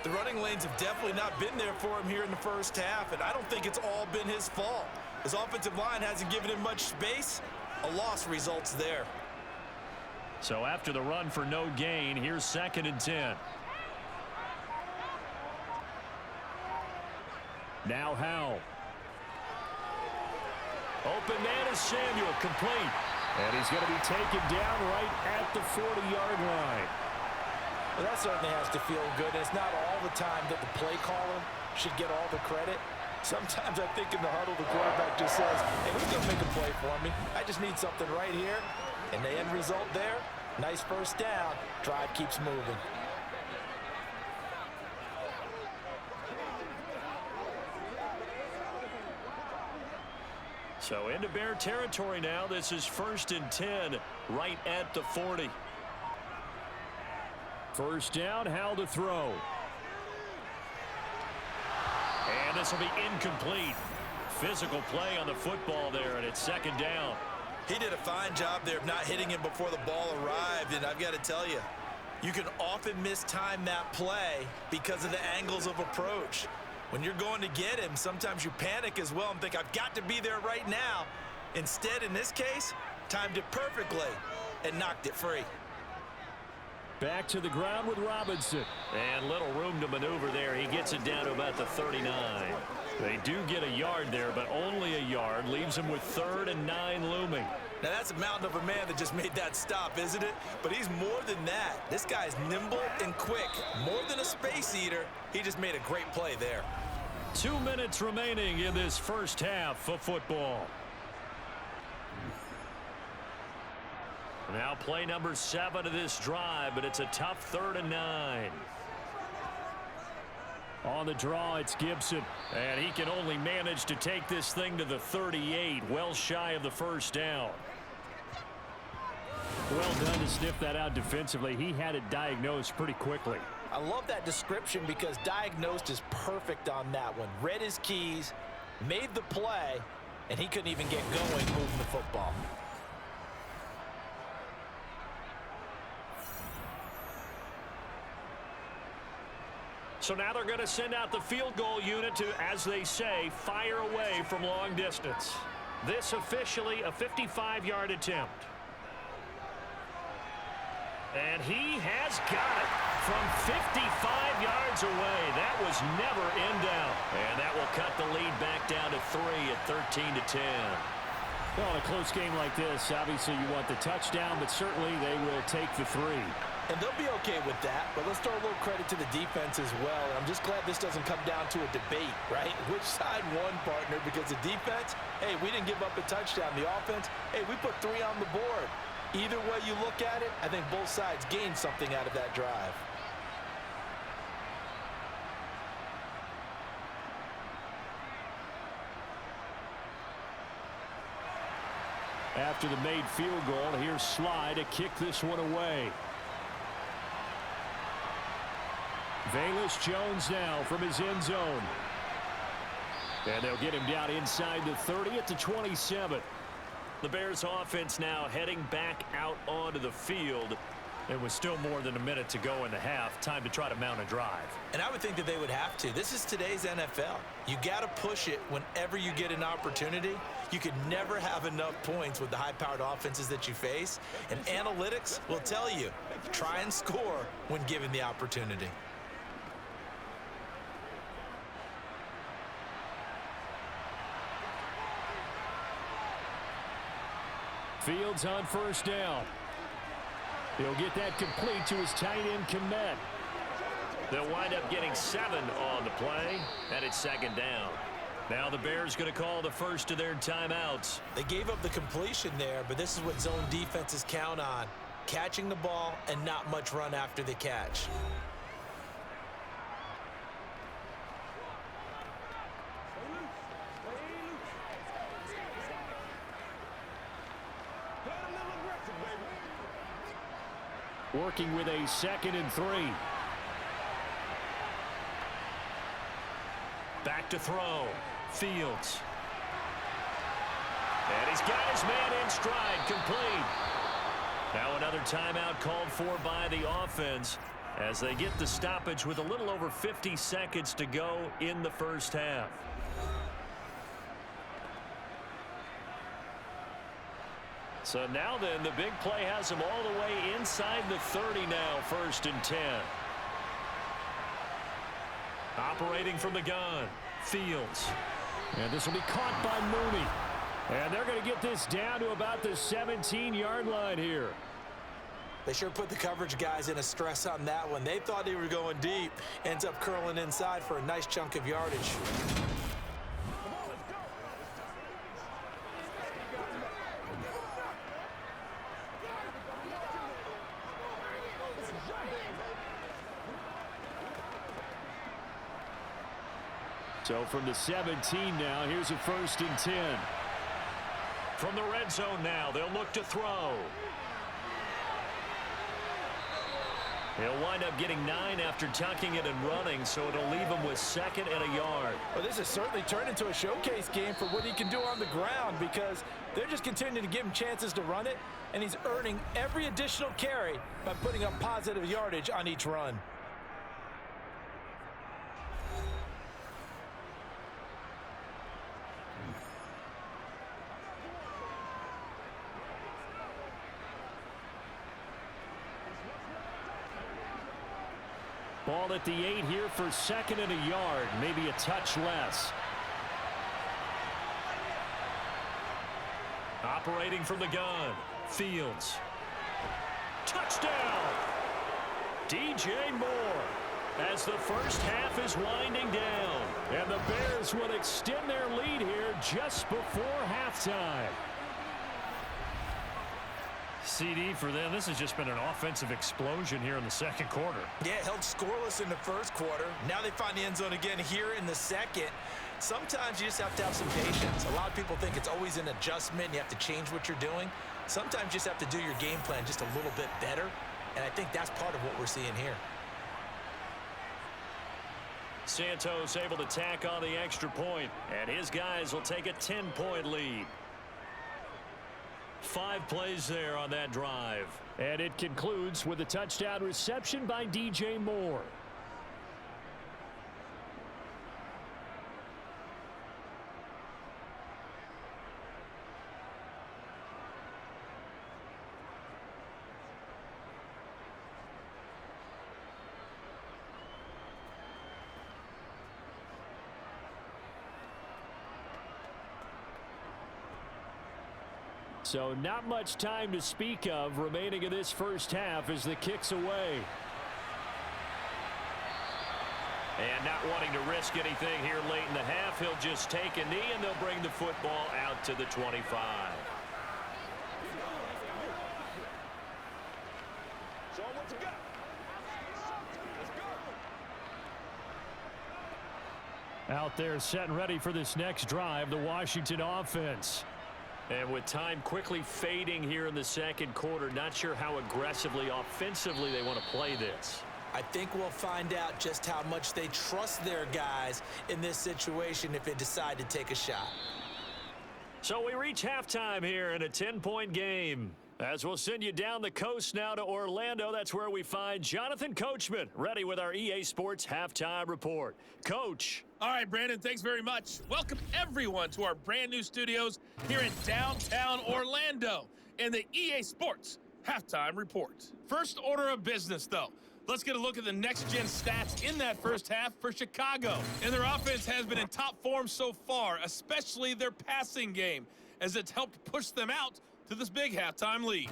The running lanes have definitely not been there for him here in the first half, and I don't think it's all been his fault. His offensive line hasn't given him much space. A loss results there. So after the run for no gain, here's 2nd and 10. Now Howell. Open man is Samuel, complete. And he's going to be taken down right at the 40-yard line. Well, that certainly has to feel good. It's not all the time that the play caller should get all the credit. Sometimes I think in the huddle, the quarterback just says, hey, who's going to make a play for me? I just need something right here. And the end result there, Nice first down. Drive keeps moving. So into Bear territory now. This is 1st and 10 right at the 40. First down, Howell to throw. And this will be incomplete. Physical play on the football there, and it's 2nd down. He did a fine job there of not hitting him before the ball arrived, and I've got to tell you, you can often mistime that play because of the angles of approach. When you're going to get him, sometimes you panic as well and think, I've got to be there right now. Instead, in this case, timed it perfectly and knocked it free. Back to the ground with Robinson. And little room to maneuver there. He gets it down to about the 39. They do get a yard there, but only a yard. Leaves him with 3rd and 9 looming. Now, that's a mountain of a man that just made that stop, isn't it? But he's more than that. This guy's nimble and quick. More than a space eater. He just made a great play there. 2 minutes remaining in this first half of football. Now play number 7 of this drive, but it's a tough 3rd and 9. On the draw, it's Gibson. And he can only manage to take this thing to the 38, well shy of the first down. Well done to sniff that out defensively. He had it diagnosed pretty quickly. I love that description because diagnosed is perfect on that one. Read his keys, made the play, and he couldn't even get going moving the football. So now they're going to send out the field goal unit to, as they say, fire away from long distance. This officially a 55-yard attempt. And he has got it from 55 yards away. That was never in doubt. And that will cut the lead back down to 3 at 13-10. Well, in a close game like this, obviously you want the touchdown, but certainly they will take the 3. And they'll be okay with that, but let's throw a little credit to the defense as well. I'm just glad this doesn't come down to a debate, right? Which side won, partner? Because the defense, hey, we didn't give up a touchdown. The offense, hey, we put 3 on the board. Either way you look at it, I think both sides gained something out of that drive. After the made field goal, here's Sly to kick this one away. Velus Jones now from his end zone. And they'll get him down inside the 30 at the 27. The Bears offense now heading back out onto the field. It was still more than a minute to go in the half. Time to try to mount a drive. And I would think that they would have to. This is today's NFL. You got to push it whenever you get an opportunity. You can never have enough points with the high-powered offenses that you face. And analytics will tell you, try and score when given the opportunity. Fields on first down. He'll get that complete to his tight end, Komet. They'll wind up getting 7 on the play, and it's 2nd down. Now the Bears going to call the first of their timeouts. They gave up the completion there, but this is what zone defenses count on. Catching the ball and not much run after the catch. Working with a 2nd and 3. Back to throw. Fields. And he's got his man in stride, complete. Now another timeout called for by the offense as they get the stoppage with a little over 50 seconds to go in the first half. So now then, the big play has him all the way inside the 30 now, 1st and 10. Operating from the gun, Fields. And this will be caught by Mooney. And they're going to get this down to about the 17-yard line here. They sure put the coverage guys in a stress on that one. They thought they were going deep. Ends up curling inside for a nice chunk of yardage. So from the 17 now, here's a 1st and 10. From the red zone now, they'll look to throw. He'll wind up getting 9 after tucking it and running, so it'll leave him with 2nd and a yard. Well, this has certainly turned into a showcase game for what he can do on the ground because they're just continuing to give him chances to run it, and he's earning every additional carry by putting up positive yardage on each run. Ball at the 8 here for 2nd and a yard, maybe a touch less. Operating from the gun, Fields. Touchdown! DJ Moore, as the first half is winding down. And the Bears will extend their lead here just before halftime. CD for them. This has just been an offensive explosion here in the 2nd quarter. Yeah, held scoreless in the 1st quarter. Now they find the end zone again here in the 2nd. Sometimes you just have to have some patience. A lot of people think it's always an adjustment. You have to change what you're doing. Sometimes you just have to do your game plan just a little bit better. And I think that's part of what we're seeing here. Santos able to tack on the extra point, and his guys will take a 10-point lead. 5 plays there on that drive. And it concludes with a touchdown reception by DJ Moore. So not much time to speak of remaining in this first half as the kick's away. And not wanting to risk anything here late in the half, he'll just take a knee and they'll bring the football out to the 25. So what's it got? Out there set and ready for this next drive, the Washington offense. And with time quickly fading here in the 2nd quarter, not sure how aggressively, offensively they want to play this. I think we'll find out just how much they trust their guys in this situation if they decide to take a shot. So we reach halftime here in a 10-point game. As we'll send you down the coast now to Orlando, that's where we find Jonathan Coachman, ready with our EA Sports Halftime Report. Coach. All right, Brandon, thanks very much. Welcome, everyone, to our brand-new studios here in downtown Orlando and the EA Sports Halftime Report. First order of business, though. Let's get a look at the next-gen stats in that first half for Chicago. And their offense has been in top form so far, especially their passing game, as it's helped push them out to this big halftime lead.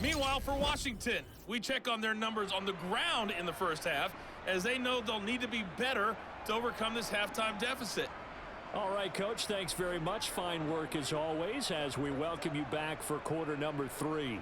Meanwhile, for Washington, we check on their numbers on the ground in the first half, as they know they'll need to be better to overcome this halftime deficit. All right, Coach, thanks very much. Fine work as always as we welcome you back for quarter number 3.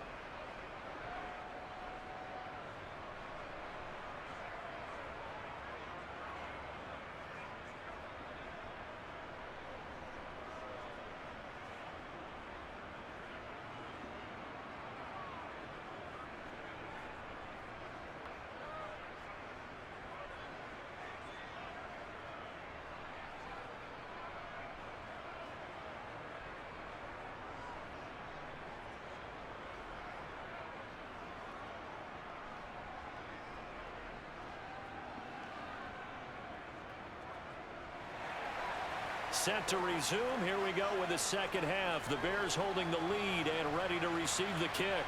Set to resume. Here we go with the second half. The Bears holding the lead and ready to receive the kick.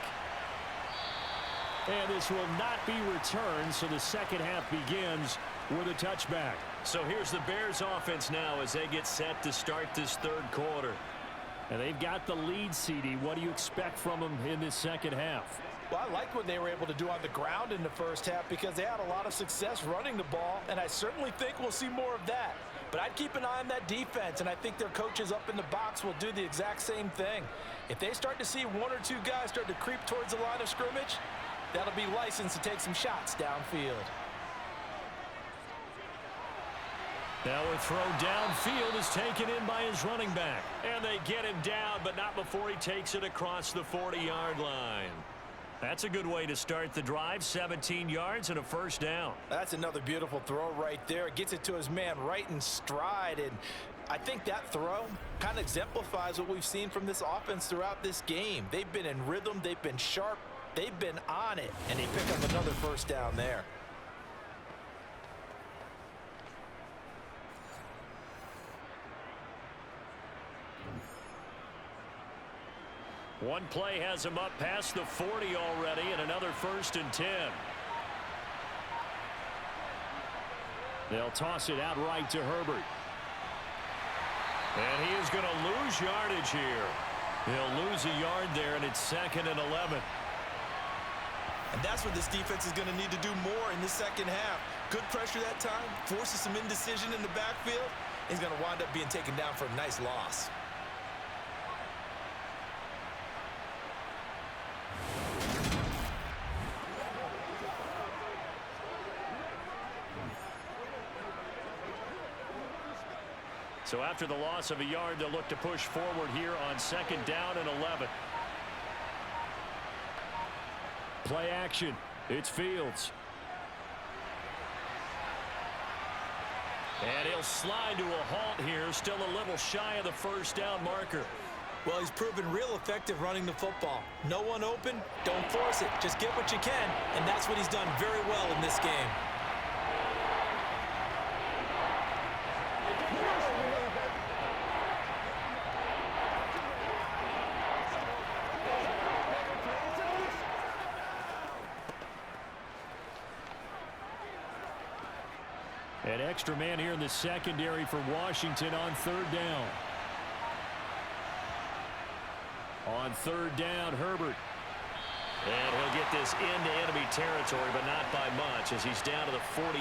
And this will not be returned, so the second half begins with a touchback. So here's the Bears offense now as they get set to start this 3rd quarter. And they've got the lead, CD. What do you expect from them in this second half? Well, I like what they were able to do on the ground in the first half because they had a lot of success running the ball, and I certainly think we'll see more of that. But I'd keep an eye on that defense, and I think their coaches up in the box will do the exact same thing. If they start to see 1 or 2 guys start to creep towards the line of scrimmage, that'll be licensed to take some shots downfield. Now a throw downfield is taken in by his running back. And they get him down, but not before he takes it across the 40-yard line. That's a good way to start the drive. 17 yards and a first down. That's another beautiful throw right there. Gets it to his man right in stride. And I think that throw kind of exemplifies what we've seen from this offense throughout this game. They've been in rhythm. They've been sharp. They've been on it. And they pick up another first down there. One play has him up past the 40 already, and another 1st and 10. They'll toss it out right to Herbert. And he is going to lose yardage here. He'll lose a yard there, and it's 2nd and 11. And that's what this defense is going to need to do more in the second half. Good pressure that time, forces some indecision in the backfield. He's going to wind up being taken down for a nice loss. So after the loss of a yard, they'll look to push forward here on 2nd down and 11. Play action. It's Fields. And he'll slide to a halt here, still a little shy of the first down marker. Well, he's proven real effective running the football. No one open, don't force it. Just get what you can, and that's what he's done very well in this game. An extra man here in the secondary for Washington on 3rd down. On 3rd down, Herbert. And he'll get this into enemy territory, but not by much as he's down to the 48.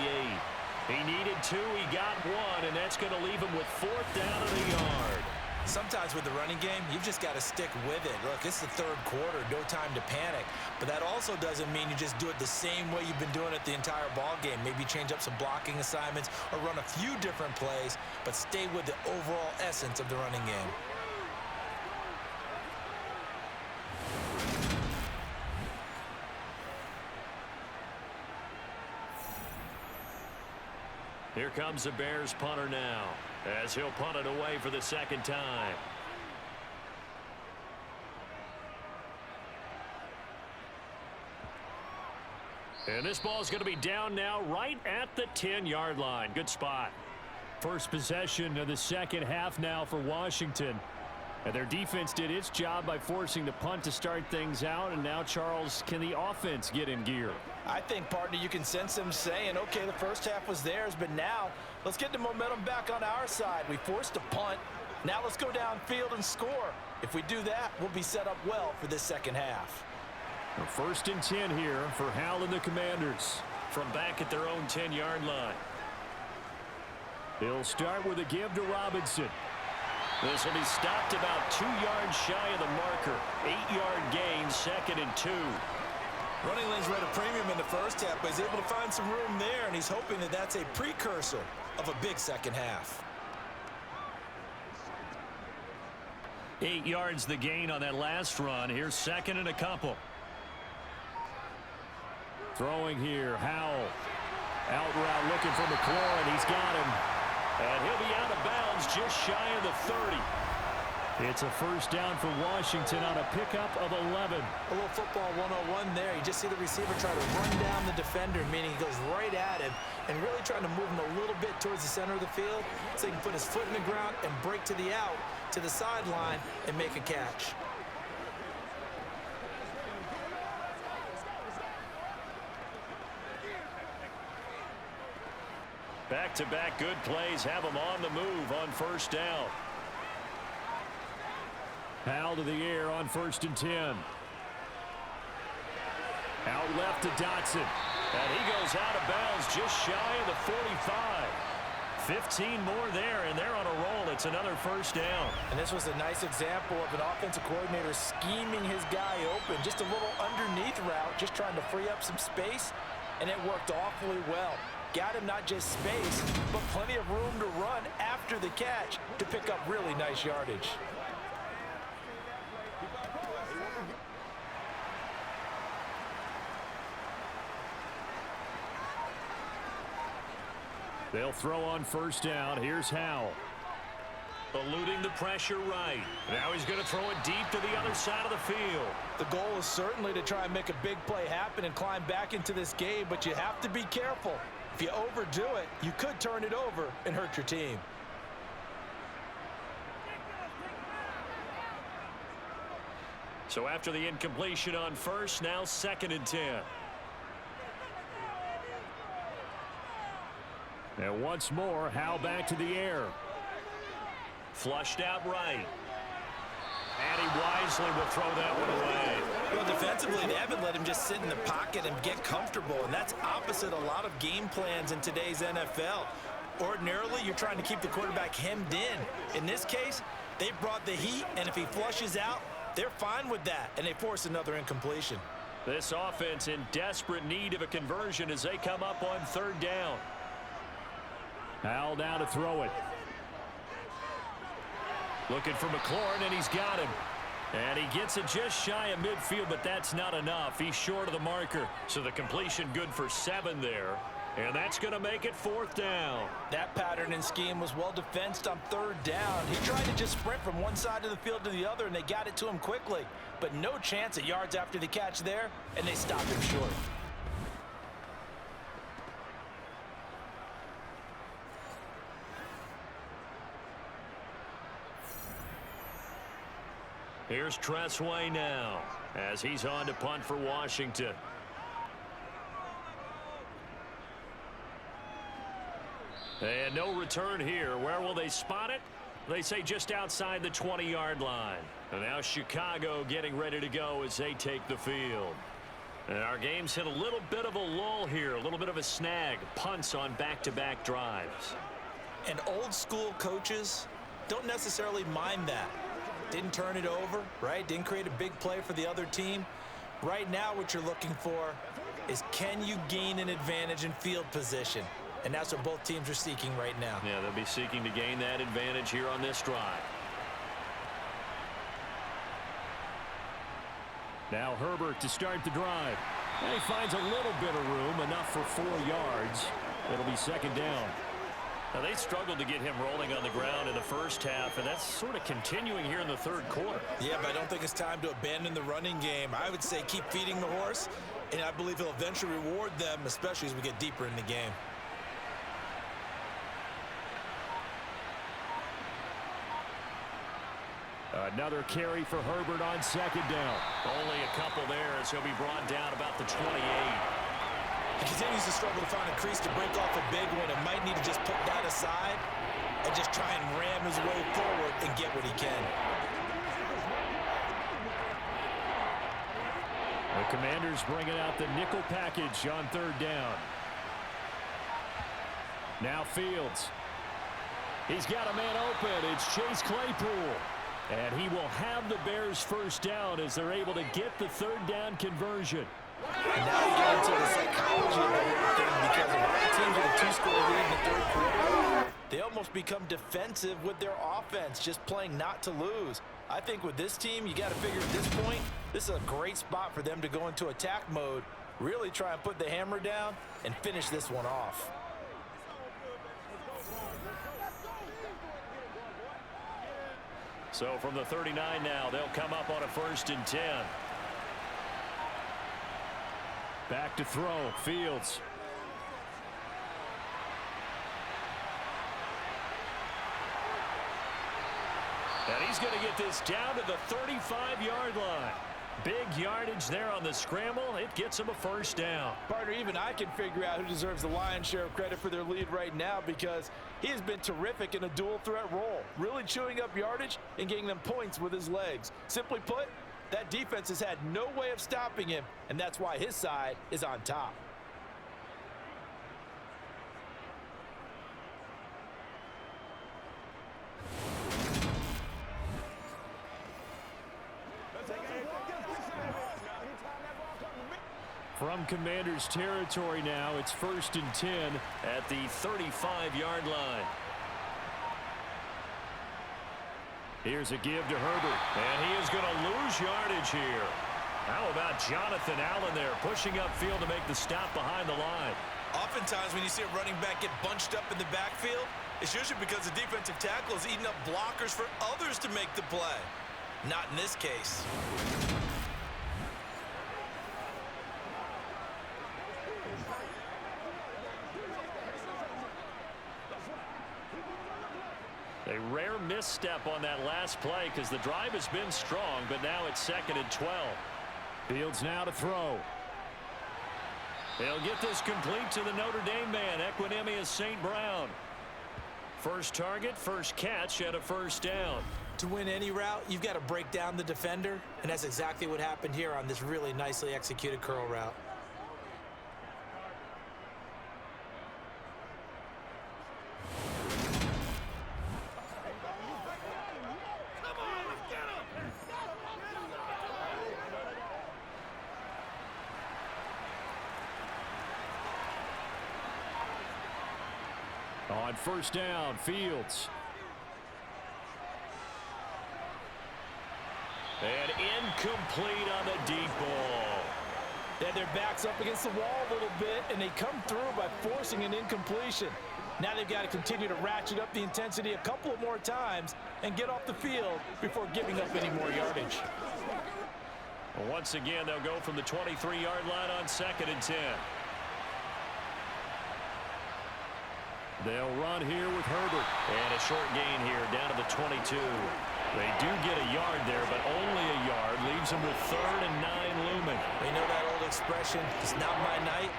He needed 2, he got 1, and that's going to leave him with 4th down and a yard. Sometimes with the running game, you've just got to stick with it. Look, it's the 3rd quarter, no time to panic. But that also doesn't mean you just do it the same way you've been doing it the entire ball game. Maybe change up some blocking assignments or run a few different plays, but stay with the overall essence of the running game. Here comes the Bears punter now, as he'll punt it away for the 2nd time. And this ball is going to be down now right at the 10-yard line. Good spot. First possession of the second half now for Washington. And their defense did its job by forcing the punt to start things out. And now, Charles, can the offense get in gear? I think, partner, you can sense them saying, okay, the first half was theirs, but now let's get the momentum back on our side. We forced a punt. Now let's go downfield and score. If we do that, we'll be set up well for this second half. 1st and 10 here for Hal and the Commanders from back at their own 10-yard line. He'll start with a give to Robinson. This will be stopped about 2 yards shy of the marker. 8-yard gain, 2nd and 2. Running lanes were at a premium in the first half, but he's able to find some room there, and he's hoping that that's a precursor of a big second half. 8 yards the gain on that last run. Here's 2nd and a couple. Throwing here, Howell. Out route looking for McLaurin. He's got him. And he'll be out of bounds just shy of the 30. It's a first down for Washington on a pickup of 11. A little football 101 there. You just see the receiver try to run down the defender, meaning he goes right at him and really trying to move him a little bit towards the center of the field so he can put his foot in the ground and break to the out, to the sideline, and make a catch. Back-to-back good plays have him on the move on first down. Howell to the air on 1st and 10. Out left to Dotson. And he goes out of bounds just shy of the 45. 15 more there, and they're on a roll. It's another first down. And this was a nice example of an offensive coordinator scheming his guy open. Just a little underneath route, just trying to free up some space, and it worked awfully well. got him not just space, but plenty of room to run after the catch to pick up really nice yardage. They'll throw on first down. Here's Howell. Eluding the pressure right. Now he's going to throw it deep to the other side of the field. The goal is certainly to try and make a big play happen and climb back into this game, but you have to be careful. If you overdo it, you could turn it over and hurt your team. So after the incompletion on first, now 2nd and 10. And once more, Howell back to the air. Flushed out right. And he wisely will throw that one away. Well, defensively, they haven't let him just sit in the pocket and get comfortable, and that's opposite a lot of game plans in today's NFL. Ordinarily, you're trying to keep the quarterback hemmed in. In this case, they brought the heat, and if he flushes out, they're fine with that, and they force another incompletion. This offense in desperate need of a conversion as they come up on 3rd down. Howell down to throw it. Looking for McLaurin, and he's got him. And he gets it just shy of midfield, but that's not enough. He's short of the marker. So the completion good for 7 there. And that's going to make it 4th down. That pattern and scheme was well defensed on 3rd down. He tried to just sprint from one side of the field to the other, and they got it to him quickly. But no chance at yards after the catch there, and they stopped him short. Here's Tressway now as he's on to punt for Washington. And no return here. Where will they spot it? They say just outside the 20-yard line. And now Chicago getting ready to go as they take the field. And our game's hit a little bit of a lull here, a little bit of a snag. Punts on back-to-back drives. And old-school coaches don't necessarily mind that. Didn't turn it over, right? Didn't create a big play for the other team. Right now what you're looking for is, can you gain an advantage in field position? And that's what both teams are seeking right now. Yeah, they'll be seeking to gain that advantage here on this drive. Now Herbert to start the drive. And he finds a little bit of room, enough for 4 yards. It'll be 2nd down. Now, they struggled to get him rolling on the ground in the first half, and that's sort of continuing here in the 3rd quarter. Yeah, but I don't think it's time to abandon the running game. I would say keep feeding the horse, and I believe he'll eventually reward them, especially as we get deeper in the game. Another carry for Herbert on 2nd down. Only a couple there as he'll be brought down about the 28. He continues to struggle to find a crease to break off a big one and might need to just put that aside and just try and ram his way forward and get what he can. The Commanders bringing out the nickel package on 3rd down. Now Fields. He's got a man open. It's Chase Claypool. And he will have the Bears first down as they're able to get the 3rd down conversion. And now we get into the psychology of everything, because a lot of teams with a 2-score lead in the 3rd quarter, they almost become defensive with their offense, just playing not to lose. I think with this team, you got to figure at this point, this is a great spot for them to go into attack mode, really try and put the hammer down and finish this one off. So from the 39 now, they'll come up on a 1st and 10. Back to throw, Fields. And he's going to get this down to the 35-yard line. Big yardage there on the scramble. It gets him a 1st down. Partner, even I can figure out who deserves the lion's share of credit for their lead right now, because he has been terrific in a dual threat role, really chewing up yardage and getting them points with his legs. Simply put, that defense has had no way of stopping him, and that's why his side is on top. From Commanders territory now, it's 1st and 10 at the 35-yard line. Here's a give to Herbert. And he is going to lose yardage here. How about Jonathan Allen there pushing upfield to make the stop behind the line? Oftentimes when you see a running back get bunched up in the backfield, it's usually because the defensive tackle is eating up blockers for others to make the play. Not in this case. A rare misstep on that last play because the drive has been strong, but now it's 2nd and 12. Fields now to throw. They'll get this complete to the Notre Dame man, Equinemius St. Brown. First target, first catch, and a 1st down. To win any route, you've got to break down the defender, and that's exactly what happened here on this really nicely executed curl route. On 1st down, Fields. And incomplete on the deep ball. They had their backs up against the wall a little bit, and they come through by forcing an incompletion. Now they've got to continue to ratchet up the intensity a couple of more times and get off the field before giving up any more yardage. Once again, they'll go from the 23-yard line on 2nd and 10. They'll run here with Herbert. And a short gain here down to the 22. They do get a yard there, but only a yard. Leaves them with 3rd and 9 looming. You know that old expression, it's not my night?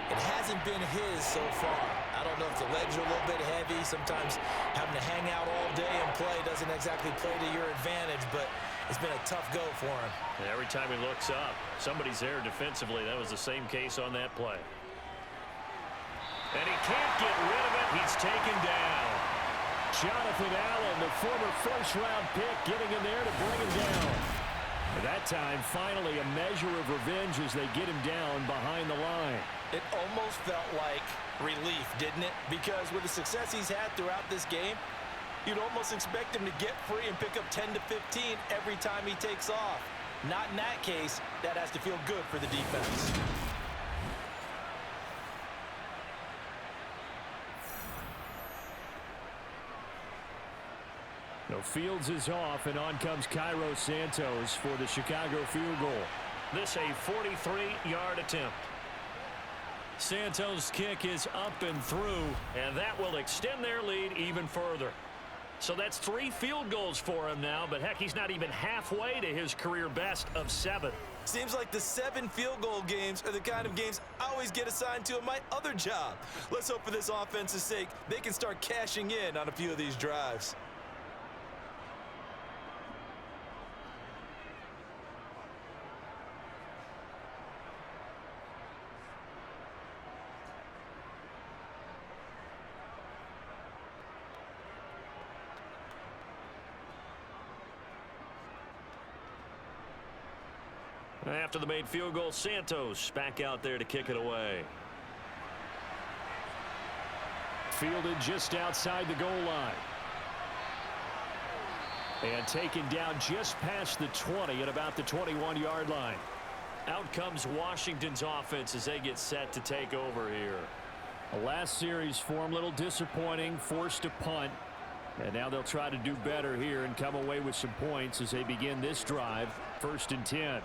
It hasn't been his so far. I don't know if the legs are a little bit heavy. Sometimes having to hang out all day and play doesn't exactly play to your advantage, but it's been a tough go for him. And every time he looks up, somebody's there defensively. That was the same case on that play. And he can't get rid of it. He's taken down. Jonathan Allen, the former 1st-round pick, getting in there to bring him down. At that time, finally a measure of revenge as they get him down behind the line. It almost felt like relief, didn't it? Because with the success he's had throughout this game, you'd almost expect him to get free and pick up 10 to 15 every time he takes off. Not in that case. That has to feel good for the defense. No, Fields is off, and on comes Cairo Santos for the Chicago field goal. This a 43-yard attempt. Santos' kick is up and through, and that will extend their lead even further. So that's 3 field goals for him now, but heck, he's not even halfway to his career best of 7. Seems like the 7 field goal games are the kind of games I always get assigned to in my other job. Let's hope for this offense's sake they can start cashing in on a few of these drives. After the made field goal, Santos back out there to kick it away. Fielded just outside the goal line. And taken down just past the 20 at about the 21-yard line. Out comes Washington's offense as they get set to take over here. The last series form a little disappointing, forced to punt. And now they'll try to do better here and come away with some points as they begin this drive. 1st and 10.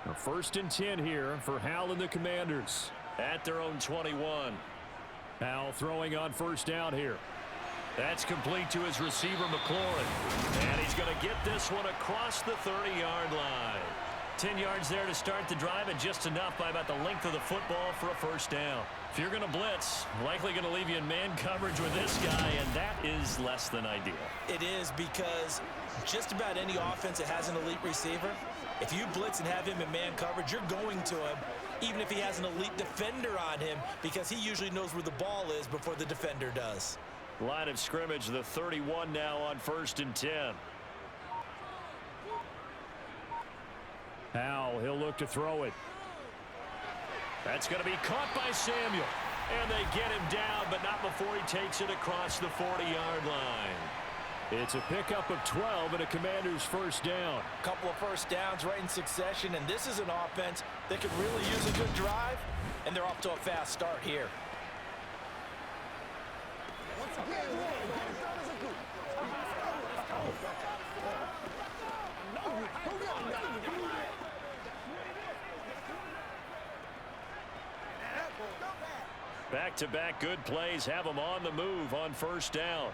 A 1st and 10 here for Howell and the Commanders. At their own 21. Howell throwing on 1st down here. That's complete to his receiver, McLaurin. And he's going to get this one across the 30-yard line. 10 yards there to start the drive, and just enough by about the length of the football for a 1st down. If you're going to blitz, likely going to leave you in man coverage with this guy, and that is less than ideal. It is, because just about any offense that has an elite receiver, if you blitz and have him in man coverage, you're going to him, even if he has an elite defender on him, because he usually knows where the ball is before the defender does. Line of scrimmage, the 31 now on 1st and 10. Howell, he'll look to throw it. That's going to be caught by Samuel. And they get him down, but not before he takes it across the 40-yard line. It's a pickup of 12 and a Commander's first down. A couple of first downs right in succession, and this is an offense that could really use a good drive, and they're off to a fast start here. Back-to-back good plays have them on the move on first down.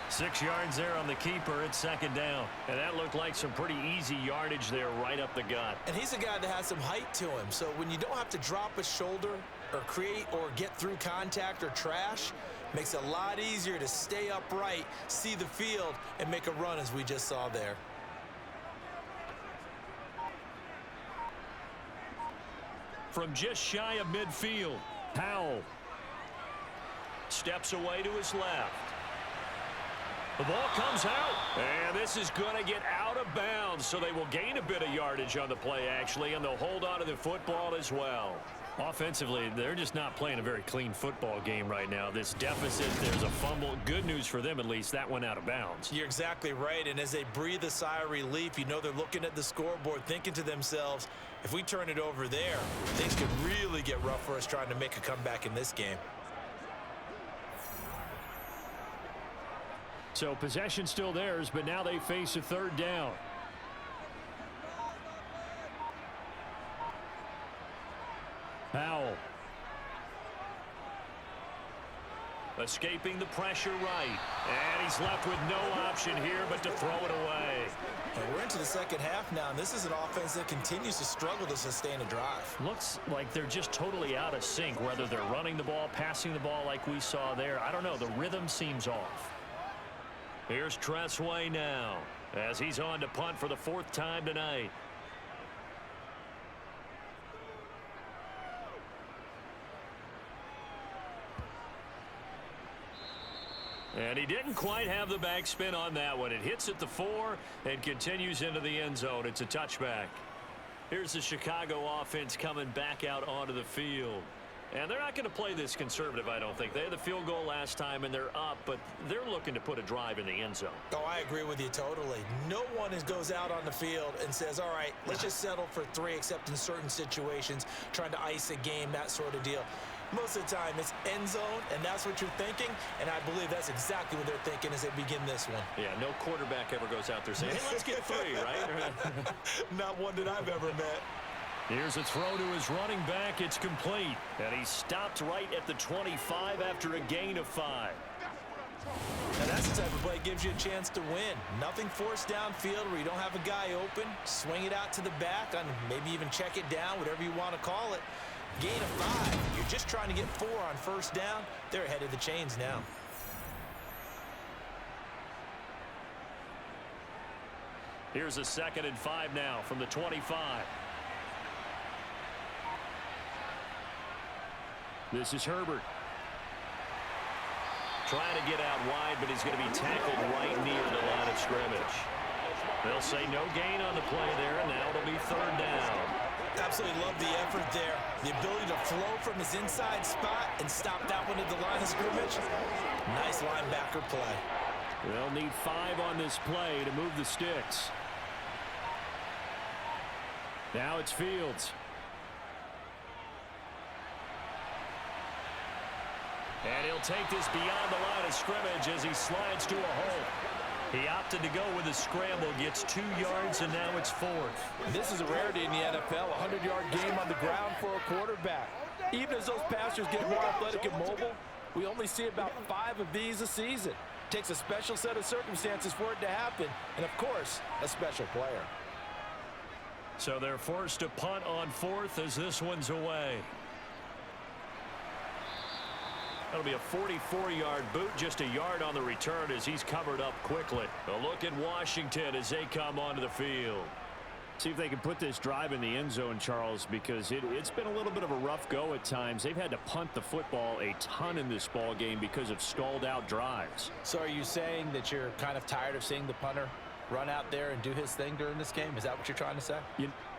Six yards there on the keeper. It's second down. And that looked like some pretty easy yardage there right up the gut. And he's a guy that has some height to him. So when you don't have to drop a shoulder or create or get through contact or trash, makes it a lot easier to stay upright, see the field, and make a run as we just saw there. From just shy of midfield, Howell steps away to his left. The ball comes out, and this is going to get out of bounds, so they will gain a bit of yardage on the play, actually, and they'll hold on to the football as well. Offensively, they're just not playing a very clean football game right now. This deficit, there's a fumble. Good news for them, at least. That went out of bounds. You're exactly right, and as they breathe a sigh of relief, you know they're looking at the scoreboard, thinking to themselves, if we turn it over there, things could really get rough for us trying to make a comeback in this game. So possession still theirs, but now they face a third down. Howell. Escaping the pressure right. And he's left with no option here but to throw it away. And we're into the second half now, and this is an offense that continues to struggle to sustain a drive. Looks like they're just totally out of sync, whether they're running the ball, passing the ball like we saw there. I don't know. The rhythm seems off. Here's Tressway now as he's on to punt for the 4th time tonight. And he didn't quite have the backspin on that one. It hits at the 4 and continues into the end zone. It's a touchback. Here's the Chicago offense coming back out onto the field. And they're not going to play this conservative, I don't think. They had the field goal last time, and they're up, but they're looking to put a drive in the end zone. Oh, I agree with you totally. No one goes out on the field and says, all right, let's just settle for 3, except in certain situations, trying to ice a game, that sort of deal. Most of the time, it's end zone, and that's what you're thinking, and I believe that's exactly what they're thinking as they begin this one. Yeah, no quarterback ever goes out there saying, hey, let's get 3, right? Not one that I've ever met. Here's a throw to his running back. It's complete. And he stopped right at the 25 after a gain of 5. And that's the type of play that gives you a chance to win. Nothing forced downfield where you don't have a guy open. Swing it out to the back, and maybe even check it down, whatever you want to call it. Gain of 5. You're just trying to get 4 on first down. They're ahead of the chains now. Here's a 2nd and 5 now from the 25. This is Herbert. Trying to get out wide, but he's going to be tackled right near the line of scrimmage. They'll say no gain on the play there, and now it'll be 3rd down. Absolutely love the effort there. The ability to flow from his inside spot and stop that one at the line of scrimmage. Nice linebacker play. They'll need 5 on this play to move the sticks. Now it's Fields. And he'll take this beyond the line of scrimmage as he slides to a hole. He opted to go with a scramble, gets 2 yards, and now it's 4th. This is a rarity in the NFL, a 100-yard game on the ground for a quarterback. Even as those passers get more athletic and mobile, we only see about 5 of these a season. It takes a special set of circumstances for it to happen, and of course, a special player. So they're forced to punt on 4th as this one's away. That'll be a 44-yard boot, just a yard on the return as he's covered up quickly. A look at Washington as they come onto the field. See if they can put this drive in the end zone, Charles, because it's been a little bit of a rough go at times. They've had to punt the football a ton in this ball game because of stalled out drives. So are you saying that you're kind of tired of seeing the punter run out there and do his thing during this game? Is that what you're trying to say?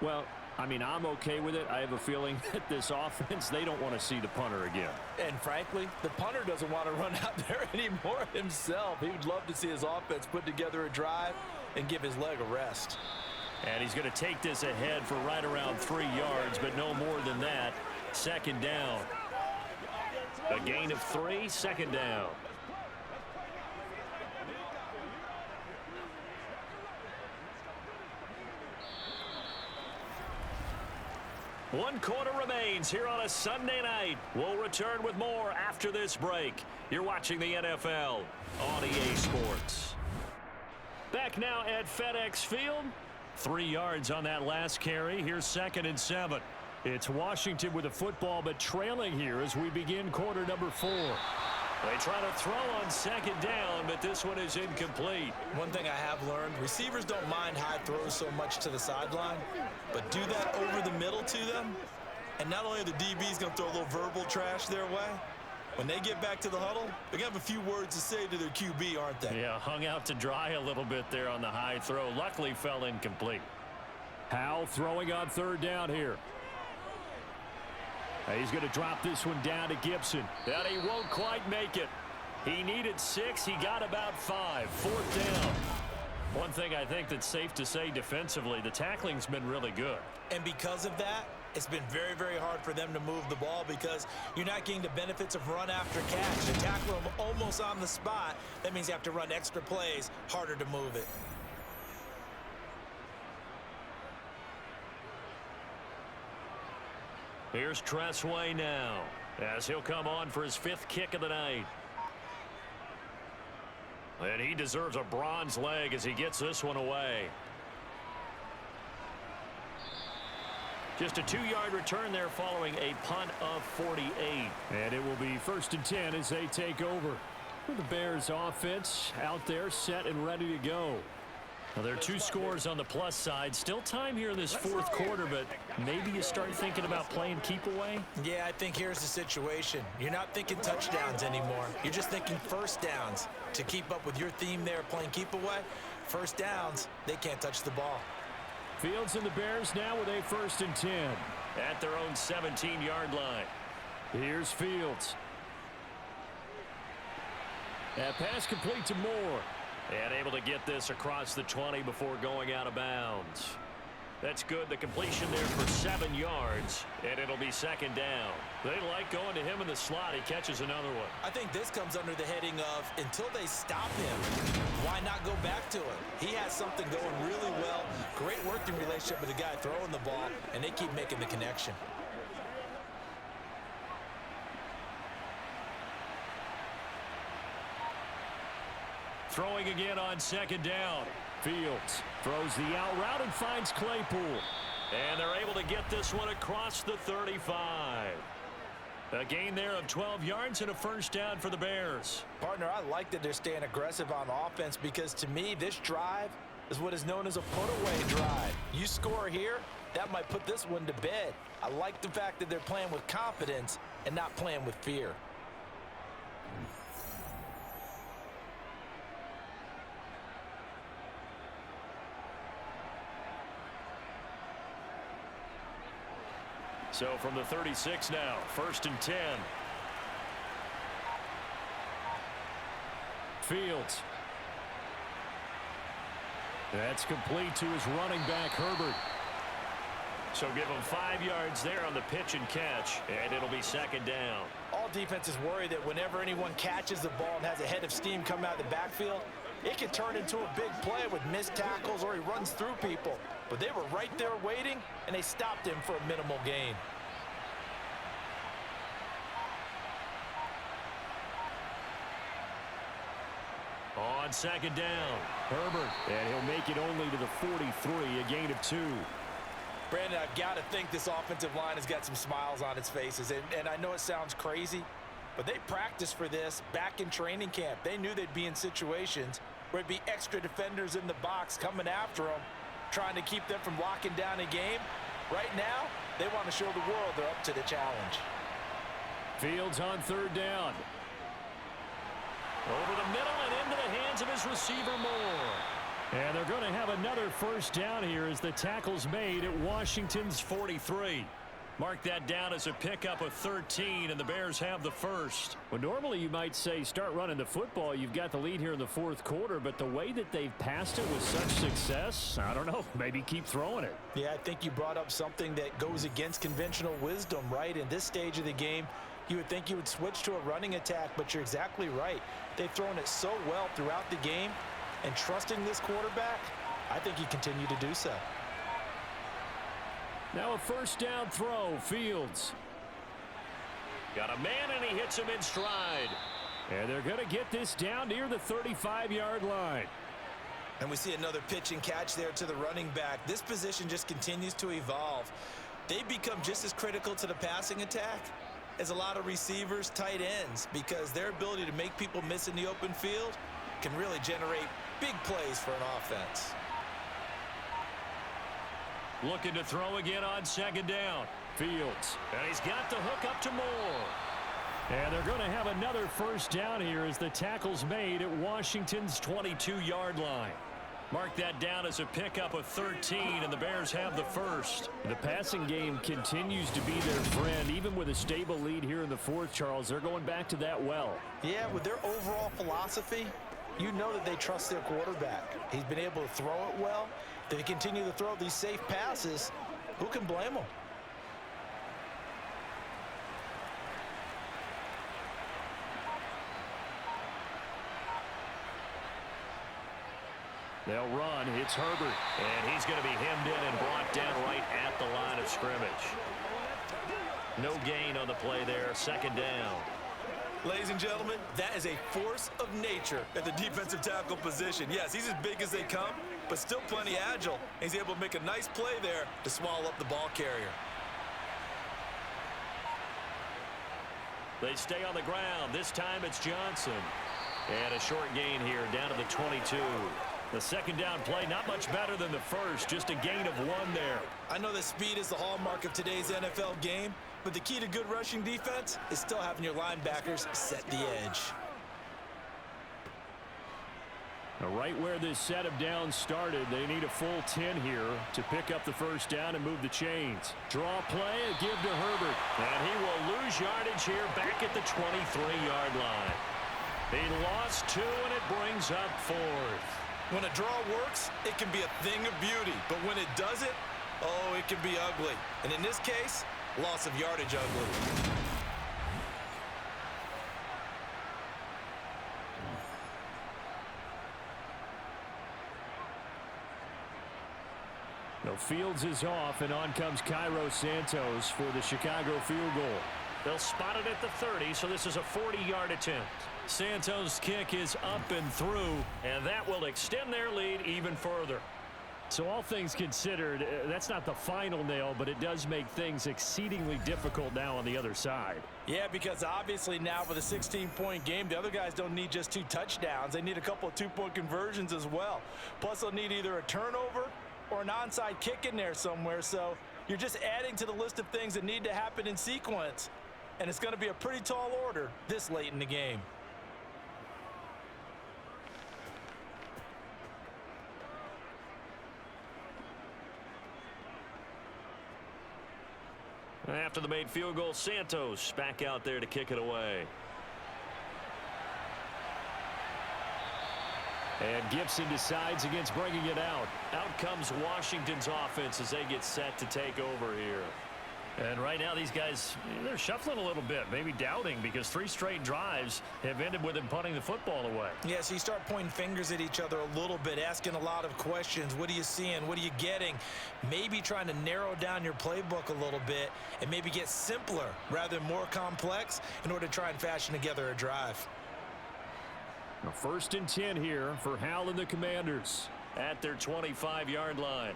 Well, I mean, I'm okay with it. I have a feeling that this offense, they don't want to see the punter again. And frankly, the punter doesn't want to run out there anymore himself. He would love to see his offense put together a drive and give his leg a rest. And he's going to take this ahead for right around 3 yards, but no more than that. Second down. A gain of 3, second down. One quarter remains here on a Sunday night. We'll return with more after this break. You're watching the NFL on EA Sports. Back now at FedEx Field. 3 yards on that last carry. Here's 2nd and 7. It's Washington with the football, but trailing here as we begin quarter number 4. They try to throw on 2nd down, but this one is incomplete. One thing I have learned, receivers don't mind high throws so much to the sideline, but do that over the middle to them, and not only are the DBs going to throw a little verbal trash their way, when they get back to the huddle, they're going to have a few words to say to their QB, aren't they? Yeah, hung out to dry a little bit there on the high throw. Luckily fell incomplete. Howell throwing on 3rd down here. He's going to drop this one down to Gibson. And he won't quite make it. He needed 6. He got about 5. 4th down. One thing I think that's safe to say defensively, the tackling's been really good. And because of that, it's been very, very hard for them to move the ball because you're not getting the benefits of run after catch. To tackle them almost on the spot, that means you have to run extra plays, harder to move it. Here's Tressway now as he'll come on for his 5th kick of the night. And he deserves a bronze leg as he gets this one away. Just a 2-yard return there following a punt of 48. And it will be 1st and 10 as they take over. The Bears offense out there set and ready to go. Now, there are 2 scores on the plus side. Still time here in this 4th quarter, but maybe you start thinking about playing keep away? Yeah, I think here's the situation. You're not thinking touchdowns anymore. You're just thinking first downs. To keep up with your theme there, playing keep away, first downs, they can't touch the ball. Fields and the Bears now with a 1st and 10 at their own 17-yard line. Here's Fields. That pass complete to Moore. And able to get this across the 20 before going out of bounds. That's good. The completion there for 7 yards, and it'll be 2nd down. They like going to him in the slot. He catches another one. I think this comes under the heading of until they stop him, why not go back to him? He has something going really well. Great working relationship with the guy throwing the ball, and they keep making the connection. Throwing again on 2nd down. Fields throws the out route and finds Claypool. And they're able to get this one across the 35. A gain there of 12 yards and a 1st down for the Bears. Partner, I like that they're staying aggressive on offense because to me, this drive is what is known as a put-away drive. You score here, that might put this one to bed. I like the fact that they're playing with confidence and not playing with fear. So from the 36 now, 1st and 10. Fields. That's complete to his running back, Herbert. So give him 5 yards there on the pitch and catch, and it'll be 2nd down. All defenses worry that whenever anyone catches the ball and has a head of steam come out of the backfield, it can turn into a big play with missed tackles or he runs through people. But they were right there waiting, and they stopped him for a minimal gain. On 2nd down, Herbert, and he'll make it only to the 43, a gain of 2. Brandon, I've got to think this offensive line has got some smiles on its faces. And I know it sounds crazy, but they practiced for this back in training camp. They knew they'd be in situations where it'd be extra defenders in the box coming after them. trying to keep them from locking down a game. Right now, they want to show the world they're up to the challenge. Fields on third down. Over the middle and into the hands of his receiver Moore. And they're going to have another first down here as the tackle's made at Washington's 43. Mark that down as a pickup of 13, and the Bears have the first. Well, normally you might say start running the football. You've got the lead here in the fourth quarter, but the way that they've passed it with such success, I don't know, maybe keep throwing it. Yeah, I think you brought up something that goes against conventional wisdom, right? In this stage of the game, you would think you would switch to a running attack, but you're exactly right. They've thrown it so well throughout the game, and trusting this quarterback, I think you continue to do so. Now a first down throw, Fields. Got a man, and he hits him in stride. And they're going to get this down near the 35-yard line. And we see another pitch and catch there to the running back. This position just continues to evolve. They become just as critical to the passing attack as a lot of receivers, tight ends, because their ability to make people miss in the open field can really generate big plays for an offense. Looking to throw again on second down. Fields. And he's got the hook up to Moore. And they're going to have another first down here as the tackle's made at Washington's 22-yard line. Mark that down as a pickup of 13, and the Bears have the first. The passing game continues to be their friend, even with a stable lead here in the fourth, Charles. They're going back to that well. Yeah, with their overall philosophy, you know that they trust their quarterback. He's been able to throw it well. They continue to throw these safe passes. Who can blame them? They'll run. It's Herbert. And he's going to be hemmed in and brought down right at the line of scrimmage. No gain on the play there. Second down. Ladies and gentlemen, that is a force of nature at the defensive tackle position. Yes, he's as big as they come, but still plenty agile. He's able to make a nice play there to swallow up the ball carrier. They stay on the ground. This time it's Johnson. And a short gain here down to the 22. The second down play, not much better than the first, just a gain of 1 there. I know that speed is the hallmark of today's NFL game, but the key to good rushing defense is still having your linebackers set the edge. Now, right where this set of downs started, they need a full 10 here to pick up the first down and move the chains. Draw play, a give to Herbert. And he will lose yardage here back at the 23-yard line. He lost 2, and it brings up 4th. When a draw works, it can be a thing of beauty. But when it doesn't, oh, it can be ugly. And in this case, loss of yardage ugly. No, Fields is off, and on comes Cairo Santos for the Chicago field goal. They'll spot it at the 30, so this is a 40-yard attempt. Santos' kick is up and through, and that will extend their lead even further. So all things considered, that's not the final nail, but it does make things exceedingly difficult now on the other side. Yeah, because obviously now with a 16-point game, the other guys don't need just 2 touchdowns. They need a couple of 2-point conversions as well. Plus, they'll need either a turnover or an onside kick in there somewhere. So you're just adding to the list of things that need to happen in sequence. And it's going to be a pretty tall order this late in the game. After the made field goal, Santos back out there to kick it away. And Gibson decides against bringing it out. Out comes Washington's offense as they get set to take over here. And right now these guys, they're shuffling a little bit, maybe doubting, because 3 straight drives have ended with them punting the football away. Yeah, so you start pointing fingers at each other a little bit, asking a lot of questions. What are you seeing? What are you getting? Maybe trying to narrow down your playbook a little bit and maybe get simpler rather than more complex in order to try and fashion together a drive. Now, 1st and 10 here for Hal and the Commanders at their 25-yard line.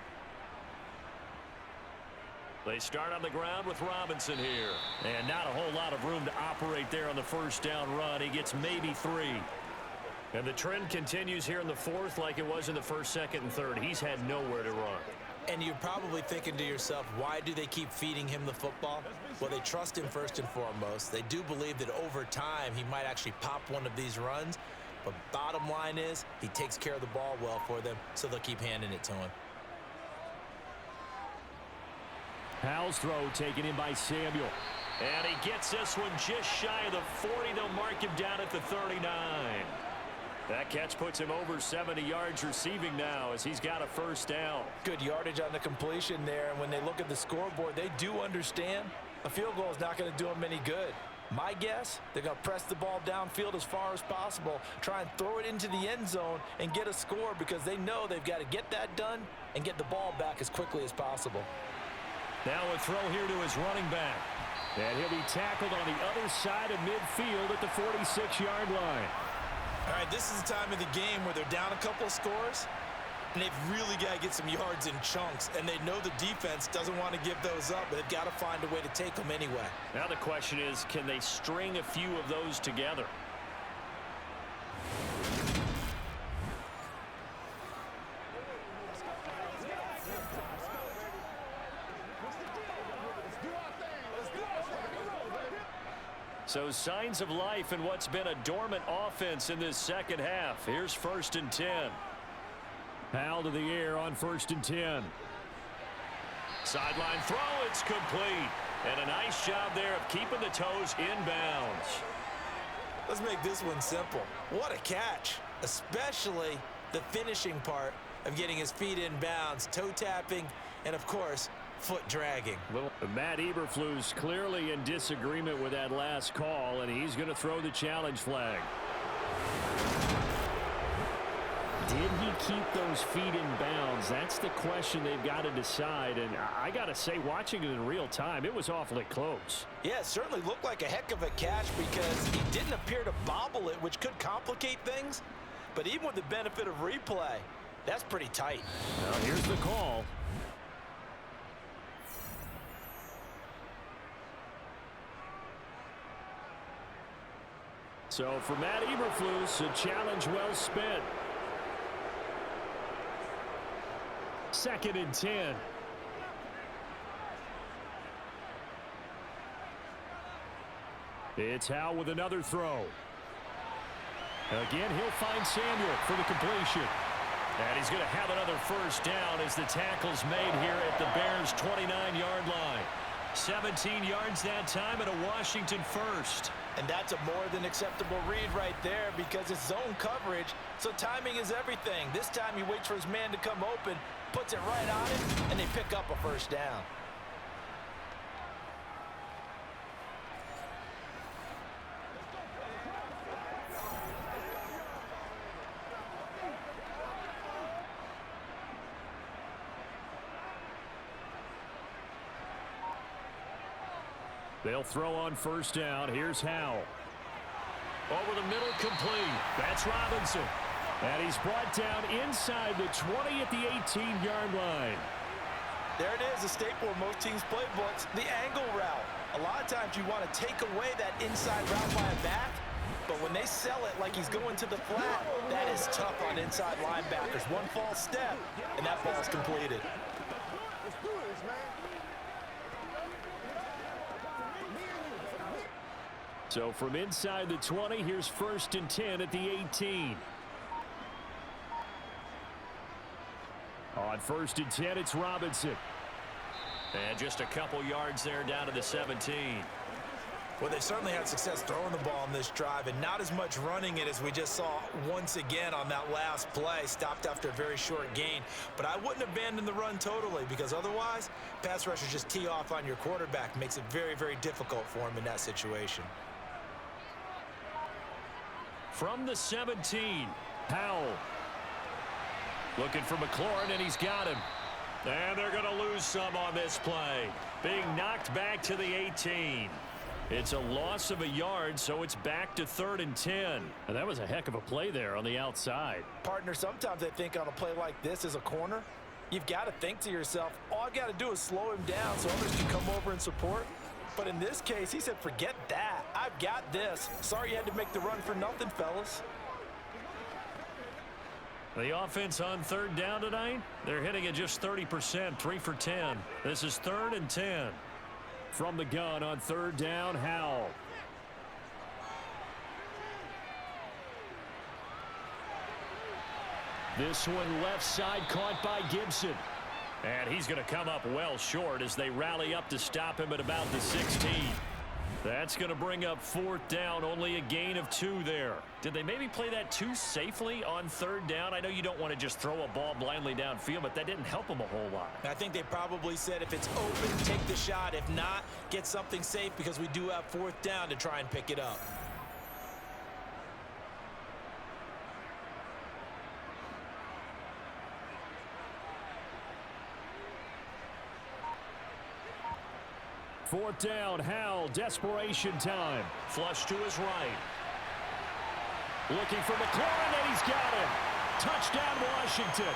They start on the ground with Robinson here. And not a whole lot of room to operate there on the first down run. He gets maybe 3. And the trend continues here in the fourth like it was in the first, second, and third. He's had nowhere to run. And you're probably thinking to yourself, why do they keep feeding him the football? Well, they trust him first and foremost. They do believe that over time he might actually pop one of these runs. But bottom line is he takes care of the ball well for them, so they'll keep handing it to him. Howell's throw taken in by Samuel. And he gets this one just shy of the 40. They'll mark him down at the 39. That catch puts him over 70 yards receiving now as he's got a first down. Good yardage on the completion there, and when they look at the scoreboard, they do understand a field goal is not going to do them any good. My guess, they're going to press the ball downfield as far as possible, try and throw it into the end zone and get a score because they know they've got to get that done and get the ball back as quickly as possible. Now a throw here to his running back. And he'll be tackled on the other side of midfield at the 46-yard line. All right, this is the time of the game where they're down a couple of scores, and they've really got to get some yards in chunks, and they know the defense doesn't want to give those up, but they've got to find a way to take them anyway. Now the question is, can they string a few of those together? So signs of life in what's been a dormant offense in this second half. Here's 1st and 10. Howell to the air on 1st and 10. Sideline throw, it's complete. And a nice job there of keeping the toes inbounds. Let's make this one simple. What a catch, especially the finishing part of getting his feet in bounds, toe tapping, and of course, foot dragging. Matt Eberflus clearly in disagreement with that last call, and he's going to throw the challenge flag. Did he keep those feet in bounds? That's the question they've got to decide, and I got to say, watching it in real time, it was awfully close. Yeah, it certainly looked like a heck of a catch because he didn't appear to bobble it, which could complicate things. But even with the benefit of replay, that's pretty tight. Now here's the call. So for Matt Eberflus, a challenge well spent. 2nd and 10. It's Howell with another throw. Again, he'll find Samuel for the completion. And he's going to have another first down as the tackle's made here at the Bears' 29-yard line. 17 yards that time and a Washington first. And that's a more than acceptable read right there because it's zone coverage, so timing is everything. This time he waits for his man to come open, puts it right on it, and they pick up a first down. They'll throw on first down. Here's Howell. Over the middle, complete. That's Robinson. And he's brought down inside the 20 at the 18-yard line. There it is, a staple of most teams' playbooks, the angle route. A lot of times you want to take away that inside route by a back, but when they sell it like he's going to the flat, that is tough on inside linebackers. One false step, and that ball's completed. So from inside the 20, here's 1st and 10 at the 18. On 1st and 10, it's Robinson. And just a couple yards there down to the 17. Well, they certainly had success throwing the ball on this drive and not as much running it as we just saw once again on that last play. Stopped after a very short gain. But I wouldn't abandon the run totally because otherwise, pass rushers just tee off on your quarterback. Makes it very, very difficult for him in that situation. From the 17, Howell. Looking for McLaurin, and he's got him. And they're going to lose some on this play. Being knocked back to the 18. It's a loss of a yard, so it's back to 3rd and 10. And that was a heck of a play there on the outside. Partner, sometimes I think on a play like this as a corner, you've got to think to yourself, all I got to do is slow him down so others can come over and support. But in this case, he said, forget that. I've got this. Sorry you had to make the run for nothing, fellas. The offense on third down tonight, they're hitting at just 30%, 3 for 10. This is 3rd and 10. From the gun on third down, Howell. This one left side caught by Gibson. And he's going to come up well short as they rally up to stop him at about the 16. That's going to bring up 4th down, only a gain of 2 there. Did they maybe play that too safely on third down? I know you don't want to just throw a ball blindly downfield, but that didn't help them a whole lot. I think they probably said if it's open, take the shot. If not, get something safe because we do have 4th down to try and pick it up. Fourth down, Howell, desperation time. Flush to his right. Looking for McLaurin, and he's got him. Touchdown, Washington.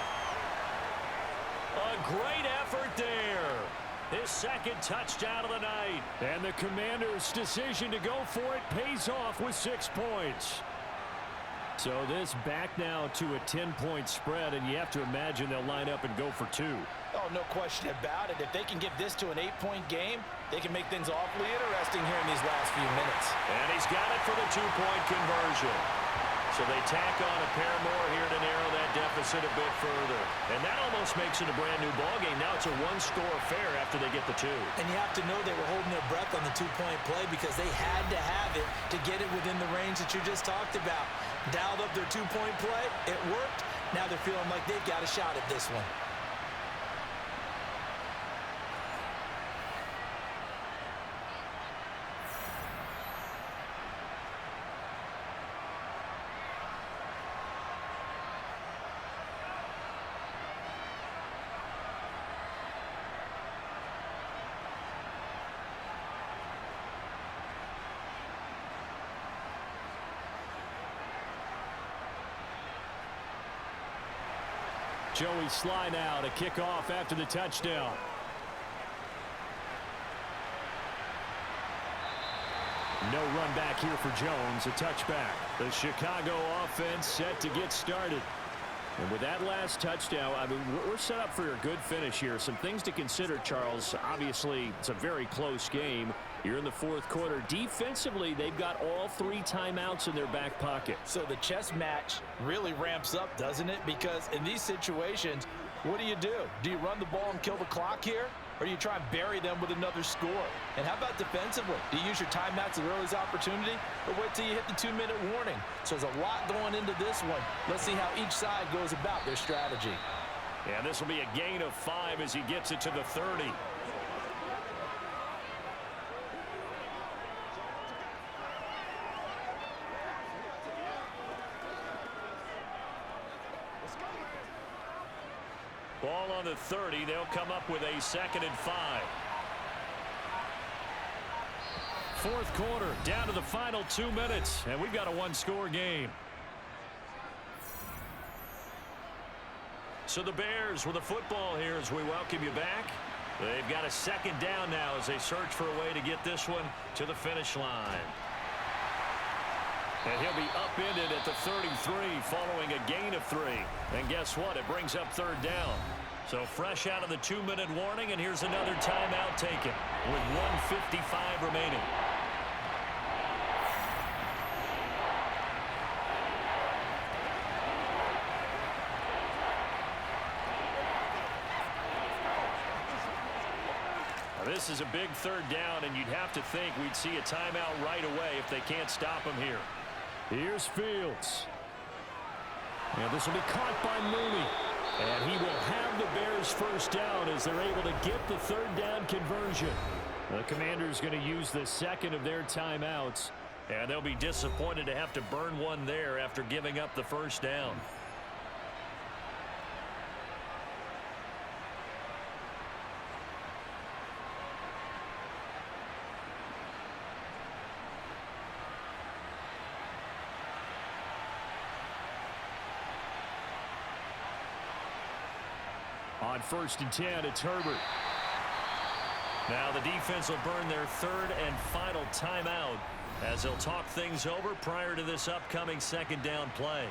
A great effort there. His 2nd touchdown of the night. And the Commanders' decision to go for it pays off with 6 points. So this back now to a 10-point spread, and you have to imagine they'll line up and go for 2. Oh, no question about it. If they can get this to an 8-point game, they can make things awfully interesting here in these last few minutes. And he's got it for the 2-point conversion. So they tack on a pair more here to narrow that deficit a bit further. And that almost makes it a brand-new ballgame. Now it's a 1-score affair after they get the 2. And you have to know they were holding their breath on the 2-point play because they had to have it to get it within the range that you just talked about. Dialed up their 2-point play. It worked. Now they're feeling like they've got a shot at this one. Joey Sly now to kick off after the touchdown. No run back here for Jones, a touchback. The Chicago offense set to get started. And with that last touchdown, I mean, we're set up for a good finish here. Some things to consider, Charles. Obviously, it's a very close game. You're in the 4th quarter. Defensively, they've got all 3 timeouts in their back pocket. So the chess match really ramps up, doesn't it? Because in these situations, what do? Do you run the ball and kill the clock here? Or do you try and bury them with another score? And how about defensively? Do you use your timeouts as early as opportunity? Or wait till you hit the 2-minute warning? So there's a lot going into this one. Let's see how each side goes about their strategy. And this will be a gain of 5 as he gets it to the 30. Ball on the 30. They'll come up with a 2nd and 5. 4th quarter, down to the final 2 minutes, and we've got a 1-score game. So the Bears with the football here as we welcome you back. They've got a 2nd down now as they search for a way to get this one to the finish line. And he'll be upended at the 33 following a gain of 3. And guess what? It brings up 3rd down. So fresh out of the 2-minute warning, and here's another timeout taken with 1:55 remaining. Now this is a big 3rd down, and you'd have to think we'd see a timeout right away if they can't stop him here. Here's Fields. And this will be caught by Mooney. And he will have the Bears 1st down as they're able to get the 3rd down conversion. The Commanders going to use the 2nd of their timeouts. And they'll be disappointed to have to burn one there after giving up the 1st down. On 1st and 10, it's Herbert. Now the defense will burn their 3rd and final timeout as they'll talk things over prior to this upcoming 2nd down play.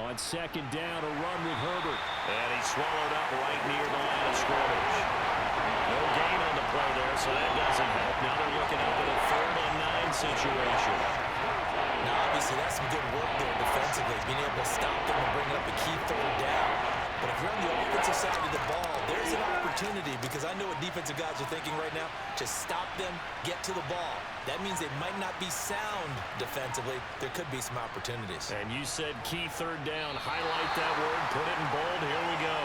On second down, a run with Herbert. And he's swallowed up right near the line of scrimmage. No gain on the play there, so that doesn't help. Now they're looking up at a 3rd and 9 situation. Now, obviously, that's some good work there defensively, being able to stop them and bring up a key 3rd down. But if you're on the offensive side of the ball, there's an opportunity, because I know what defensive guys are thinking right now. Just stop them, get to the ball. That means they might not be sound defensively. There could be some opportunities. And you said key 3rd down. Highlight that word, put it in bold. Here we go.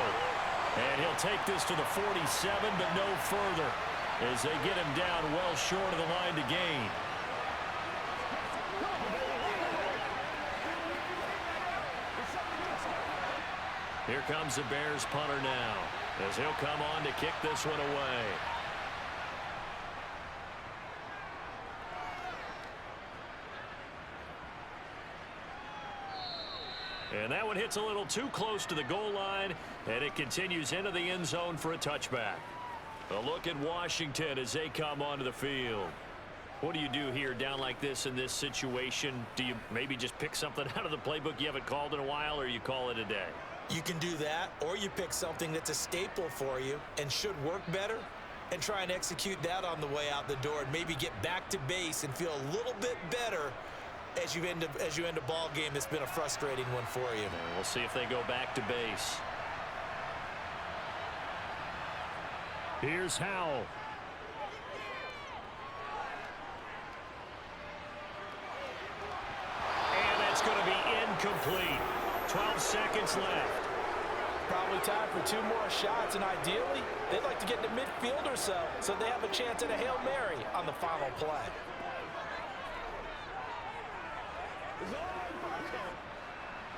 And he'll take this to the 47, but no further, as they get him down well short of the line to gain. Here comes the Bears punter now, as he'll come on to kick this one away. And that one hits a little too close to the goal line, and it continues into the end zone for a touchback. A look at Washington as they come onto the field. What do you do here down like this in this situation? Do you maybe just pick something out of the playbook you haven't called in a while, or you call it a day? You can do that, or you pick something that's a staple for you and should work better and try and execute that on the way out the door and maybe get back to base and feel a little bit better as you end a ball game that's been a frustrating one for you. And we'll see if they go back to base. Here's Howell. And that's going to be incomplete. 12 seconds left. Probably time for 2 more shots, and ideally, they'd like to get to midfield or so they have a chance at a Hail Mary on the final play.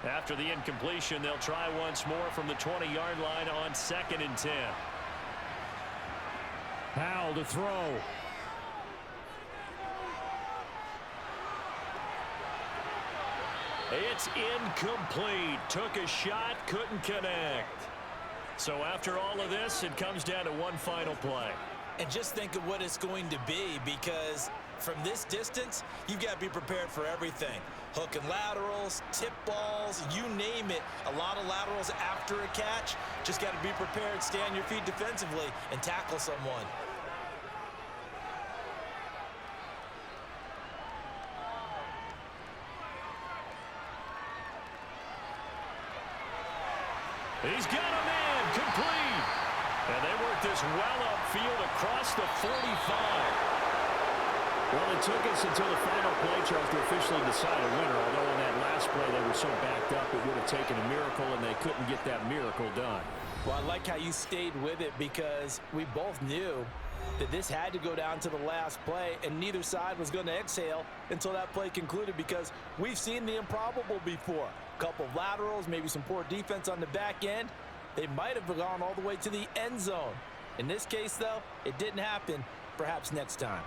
After the incompletion, they'll try once more from the 20-yard line on 2nd and 10. Howell to throw. It's incomplete. Took a shot, couldn't connect. So after all of this, it comes down to one final play. And just think of what it's going to be, because from this distance, you've got to be prepared for everything. Hook and laterals, tip balls, you name it. A lot of laterals after a catch. Just got to be prepared, stay on your feet defensively, and tackle someone. He's got a man, complete. And they work this well upfield across the 45. Well, it took us until the final play, Charles, to officially decide a winner. Although on that last play they were so backed up, it would have taken a miracle, and they couldn't get that miracle done. Well, I like how you stayed with it, because we both knew that this had to go down to the last play, and neither side was going to exhale until that play concluded, because we've seen the improbable before. A couple of laterals, maybe some poor defense on the back end. They might have gone all the way to the end zone. In this case, though, it didn't happen. Perhaps next time.